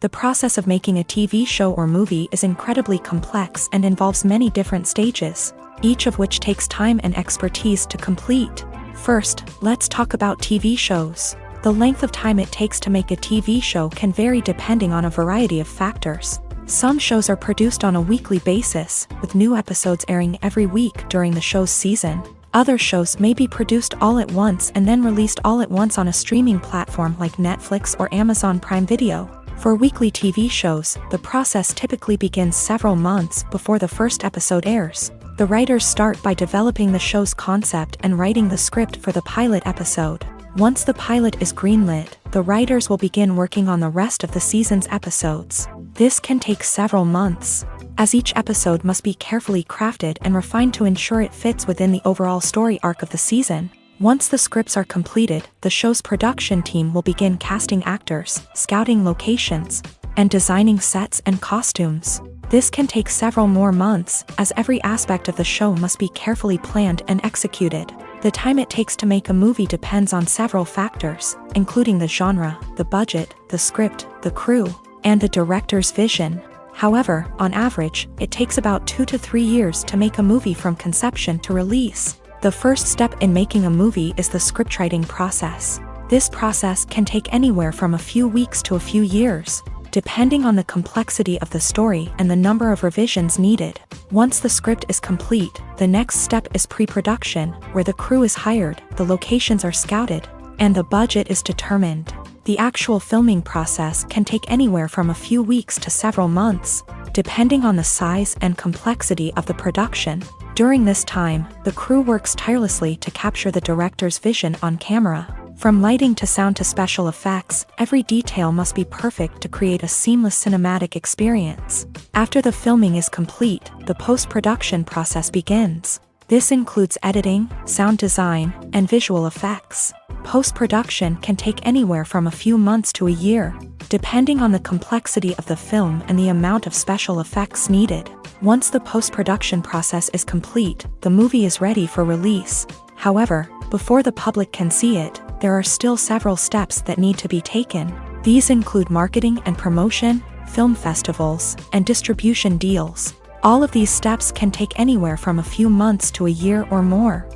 Speaker 1: The process of making a TV show or movie is incredibly complex and involves many different stages, each of which takes time and expertise to complete. First, let's talk about TV shows. The length of time it takes to make a TV show can vary depending on a variety of factors. Some shows are produced on a weekly basis, with new episodes airing every week during the show's season. Other shows may be produced all at once and then released all at once on a streaming platform like Netflix or Amazon Prime Video. For weekly TV shows, the process typically begins several months before the first episode airs. The writers start by developing the show's concept and writing the script for the pilot episode. Once the pilot is greenlit, the writers will begin working on the rest of the season's episodes. This can take several months, as each episode must be carefully crafted and refined to ensure it fits within the overall story arc of the season. Once the scripts are completed, the show's production team will begin casting actors, scouting locations, and designing sets and costumes. This can take several more months, as every aspect of the show must be carefully planned and executed. The time it takes to make a movie depends on several factors, including the genre, the budget, the script, the crew, and the director's vision. However, on average, it takes about 2 to 3 years to make a movie from conception to release. The first step in making a movie is the scriptwriting process. This process can take anywhere from a few weeks to a few years, depending on the complexity of the story and the number of revisions needed. Once the script is complete, the next step is pre-production, where the crew is hired, the locations are scouted, and the budget is determined. The actual filming process can take anywhere from a few weeks to several months, depending on the size and complexity of the production. During this time, the crew works tirelessly to capture the director's vision on camera. From lighting to sound to special effects, every detail must be perfect to create a seamless cinematic experience. After the filming is complete, the post-production process begins. This includes editing, sound design, and visual effects. Post-production can take anywhere from a few months to a year, depending on the complexity of the film and the amount of special effects needed. Once the post-production process is complete, the movie is ready for release. However, before the public can see it, there are still several steps that need to be taken. These include marketing and promotion, film festivals, and distribution deals. All of these steps can take anywhere from a few months to a year or more.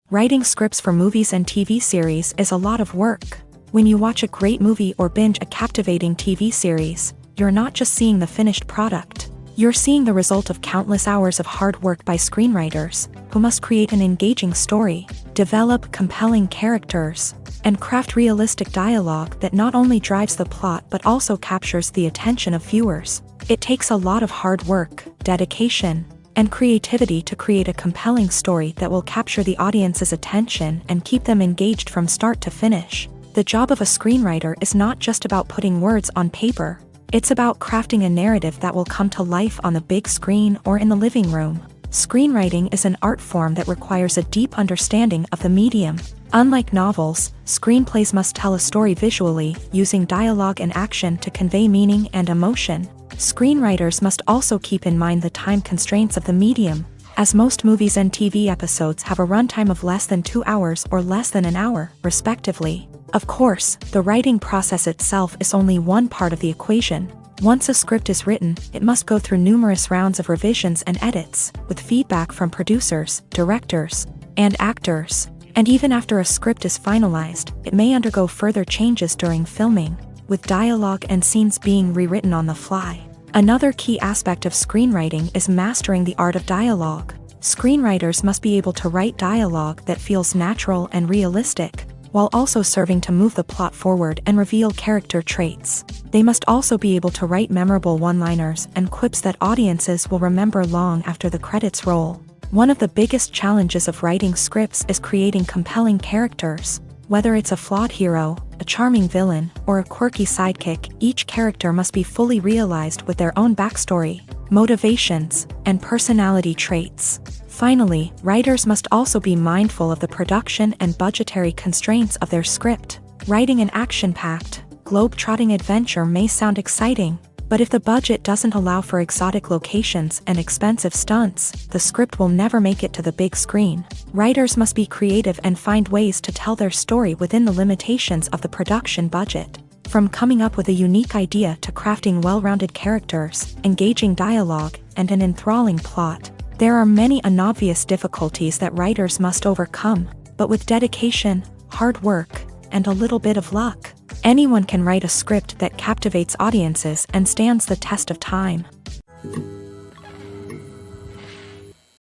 Speaker 1: Writing scripts for movies and TV series is a lot of work. When you watch a great movie or binge a captivating TV series, you're not just seeing the finished product. You're seeing the result of countless hours of hard work by screenwriters, who must create an engaging story, develop compelling characters, and craft realistic dialogue that not only drives the plot but also captures the attention of viewers. It takes a lot of hard work, dedication, and creativity to create a compelling story that will capture the audience's attention and keep them engaged from start to finish. The job of a screenwriter is not just about putting words on paper. It's about crafting a narrative that will come to life on the big screen or in the living room. Screenwriting is an art form that requires a deep understanding of the medium. Unlike novels, screenplays must tell a story visually, using dialogue and action to convey meaning and emotion. Screenwriters must also keep in mind the time constraints of the medium, as most movies and TV episodes have a runtime of less than 2 hours or less than an hour, respectively. Of course, the writing process itself is only one part of the equation. Once a script is written, it must go through numerous rounds of revisions and edits, with feedback from producers, directors, and actors. And even after a script is finalized, it may undergo further changes during filming, with dialogue and scenes being rewritten on the fly. Another key aspect of screenwriting is mastering the art of dialogue. Screenwriters must be able to write dialogue that feels natural and realistic. while also serving to move the plot forward and reveal character traits. They must also be able to write memorable one-liners and quips that audiences will remember long after the credits roll. One of the biggest challenges of writing scripts is creating compelling characters. Whether it's a flawed hero, a charming villain, or a quirky sidekick, each character must be fully realized with their own backstory, motivations, and personality traits. Finally, writers must also be mindful of the production and budgetary constraints of their script. Writing an action-packed, globe-trotting adventure may sound exciting, but if the budget doesn't allow for exotic locations and expensive stunts, the script will never make it to the big screen. Writers must be creative and find ways to tell their story within the limitations of the production budget. From coming up with a unique idea to crafting well-rounded characters, engaging dialogue, and an enthralling plot, there are many unobvious difficulties that writers must overcome, but with dedication, hard work, and a little bit of luck, anyone can write a script that captivates audiences and stands the test of time.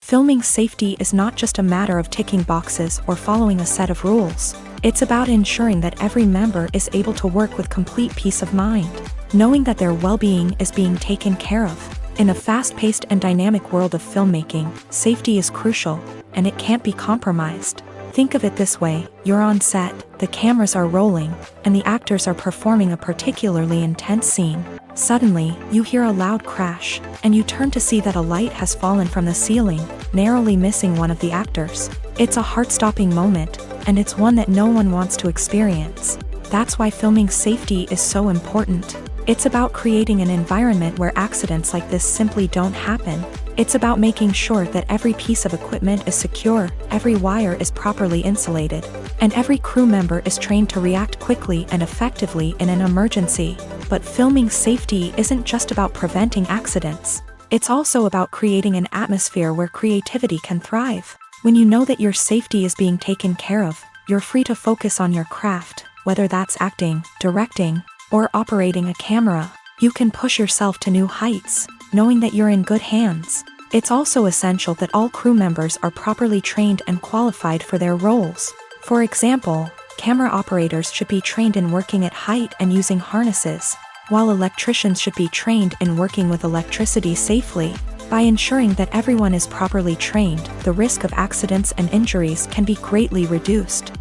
Speaker 1: Filming safety is not just a matter of ticking boxes or following a set of rules. It's about ensuring that every member is able to work with complete peace of mind, knowing that their well-being is being taken care of. In a fast-paced and dynamic world of filmmaking, safety is crucial, and it can't be compromised. Think of it this way: you're on set, the cameras are rolling, and the actors are performing a particularly intense scene. Suddenly, you hear a loud crash, and you turn to see that a light has fallen from the ceiling, narrowly missing one of the actors. It's a heart-stopping moment, and it's one that no one wants to experience. That's why filming safety is so important. It's about creating an environment where accidents like this simply don't happen. It's about making sure that every piece of equipment is secure, every wire is properly insulated, and every crew member is trained to react quickly and effectively in an emergency. But filming safety isn't just about preventing accidents. It's also about creating an atmosphere where creativity can thrive. When you know that your safety is being taken care of, you're free to focus on your craft, whether that's acting, directing, or operating a camera. You can push yourself to new heights, knowing that you're in good hands. It's also essential that all crew members are properly trained and qualified for their roles. For example, camera operators should be trained in working at height and using harnesses, while electricians should be trained in working with electricity safely. By ensuring that everyone is properly trained, the risk of accidents and injuries can be greatly reduced.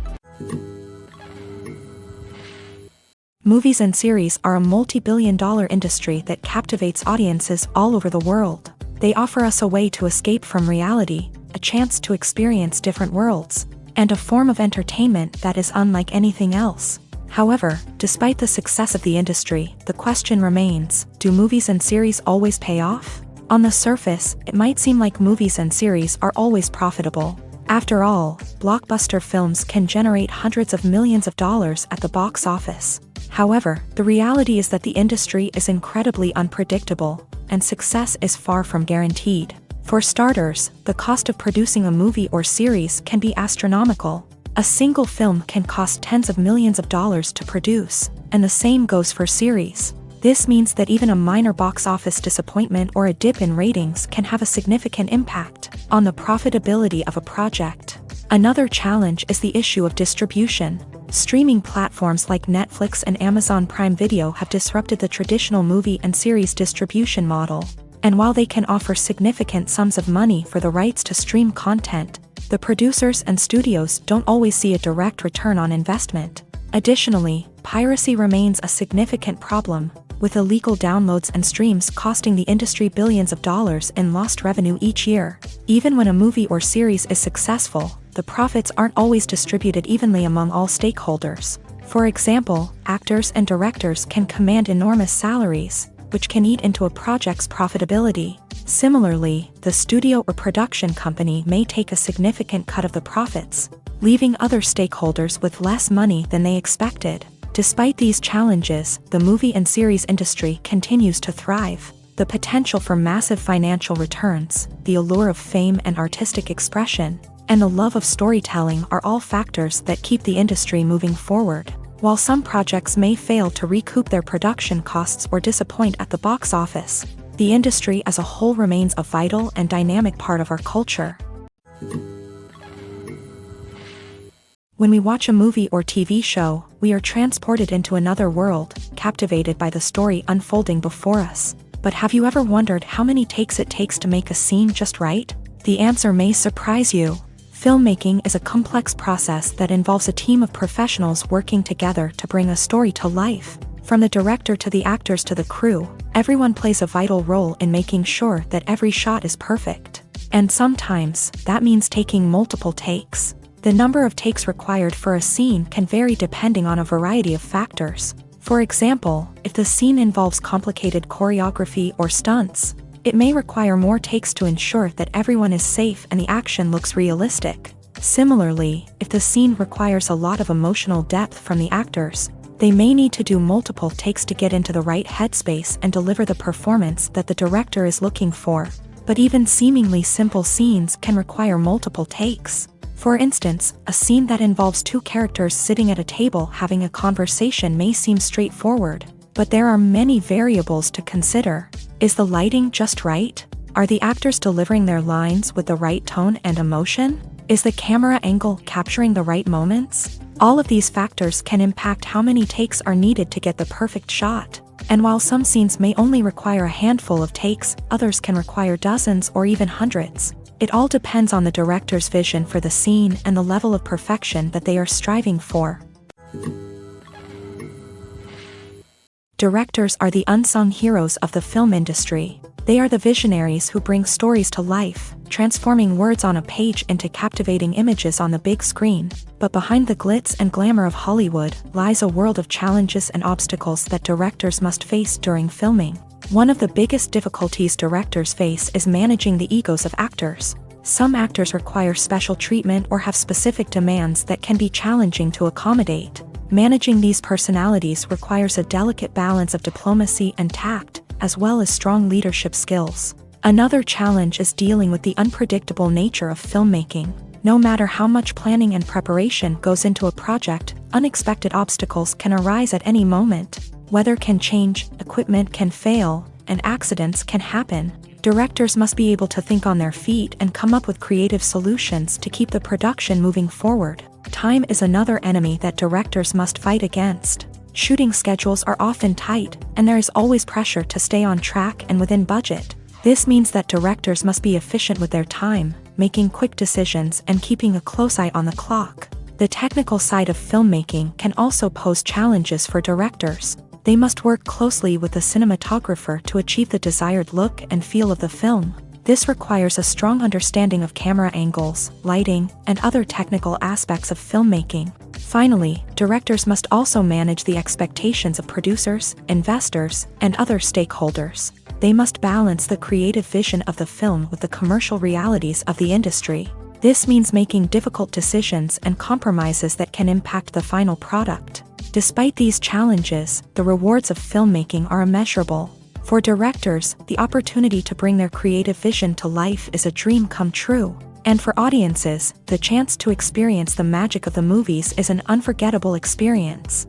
Speaker 1: Movies and series are a multi-billion-dollar industry that captivates audiences all over the world. They offer us a way to escape from reality, a chance to experience different worlds, and a form of entertainment that is unlike anything else. However, despite the success of the industry, the question remains: do movies and series always pay off? On the surface, it might seem like movies and series are always profitable. After all, blockbuster films can generate hundreds of millions of dollars at the box office. However, the reality is that the industry is incredibly unpredictable, and success is far from guaranteed. For starters, the cost of producing a movie or series can be astronomical. A single film can cost tens of millions of dollars to produce, and the same goes for series. This means that even a minor box office disappointment or a dip in ratings can have a significant impact on the profitability of a project. Another challenge is the issue of distribution. Streaming platforms like Netflix and Amazon Prime Video have disrupted the traditional movie and series distribution model. And while they can offer significant sums of money for the rights to stream content, the producers and studios don't always see a direct return on investment. Additionally, piracy remains a significant problem, with illegal downloads and streams costing the industry billions of dollars in lost revenue each year. Even when a movie or series is successful, the profits aren't always distributed evenly among all stakeholders. For example, actors and directors can command enormous salaries, which can eat into a project's profitability. Similarly, the studio or production company may take a significant cut of the profits, leaving other stakeholders with less money than they expected. Despite these challenges, the movie and series industry continues to thrive. The potential for massive financial returns, the allure of fame and artistic expression, and the love of storytelling are all factors that keep the industry moving forward. While some projects may fail to recoup their production costs or disappoint at the box office, the industry as a whole remains a vital and dynamic part of our culture. When we watch a movie or TV show, we are transported into another world, captivated by the story unfolding before us. But have you ever wondered how many takes it takes to make a scene just right? The answer may surprise you. Filmmaking is a complex process that involves a team of professionals working together to bring a story to life. From the director to the actors to the crew, everyone plays a vital role in making sure that every shot is perfect. And sometimes, that means taking multiple takes. The number of takes required for a scene can vary depending on a variety of factors. For example, if the scene involves complicated choreography or stunts, it may require more takes to ensure that everyone is safe and the action looks realistic. Similarly, if the scene requires a lot of emotional depth from the actors, they may need to do multiple takes to get into the right headspace and deliver the performance that the director is looking for. But even seemingly simple scenes can require multiple takes. For instance, a scene that involves two characters sitting at a table having a conversation may seem straightforward, but there are many variables to consider. Is the lighting just right? Are the actors delivering their lines with the right tone and emotion? Is the camera angle capturing the right moments? All of these factors can impact how many takes are needed to get the perfect shot. And while some scenes may only require a handful of takes, others can require dozens or even hundreds. It all depends on the director's vision for the scene and the level of perfection that they are striving for. Directors are the unsung heroes of the film industry. They are the visionaries who bring stories to life, transforming words on a page into captivating images on the big screen. But behind the glitz and glamour of Hollywood lies a world of challenges and obstacles that directors must face during filming. One of the biggest difficulties directors face is managing the egos of actors. Some actors require special treatment or have specific demands that can be challenging to accommodate. Managing these personalities requires a delicate balance of diplomacy and tact, as well as strong leadership skills. Another challenge is dealing with the unpredictable nature of filmmaking. No matter how much planning and preparation goes into a project, unexpected obstacles can arise at any moment. Weather can change, equipment can fail, and accidents can happen. Directors must be able to think on their feet and come up with creative solutions to keep the production moving forward. Time is another enemy that directors must fight against. Shooting schedules are often tight, and there is always pressure to stay on track and within budget. This means that directors must be efficient with their time, making quick decisions and keeping a close eye on the clock. The technical side of filmmaking can also pose challenges for directors. They must work closely with the cinematographer to achieve the desired look and feel of the film. This requires a strong understanding of camera angles, lighting, and other technical aspects of filmmaking. Finally, directors must also manage the expectations of producers, investors, and other stakeholders. They must balance the creative vision of the film with the commercial realities of the industry. This means making difficult decisions and compromises that can impact the final product. Despite these challenges, the rewards of filmmaking are immeasurable. For directors, the opportunity to bring their creative vision to life is a dream come true. And for audiences, the chance to experience the magic of the movies is an unforgettable experience.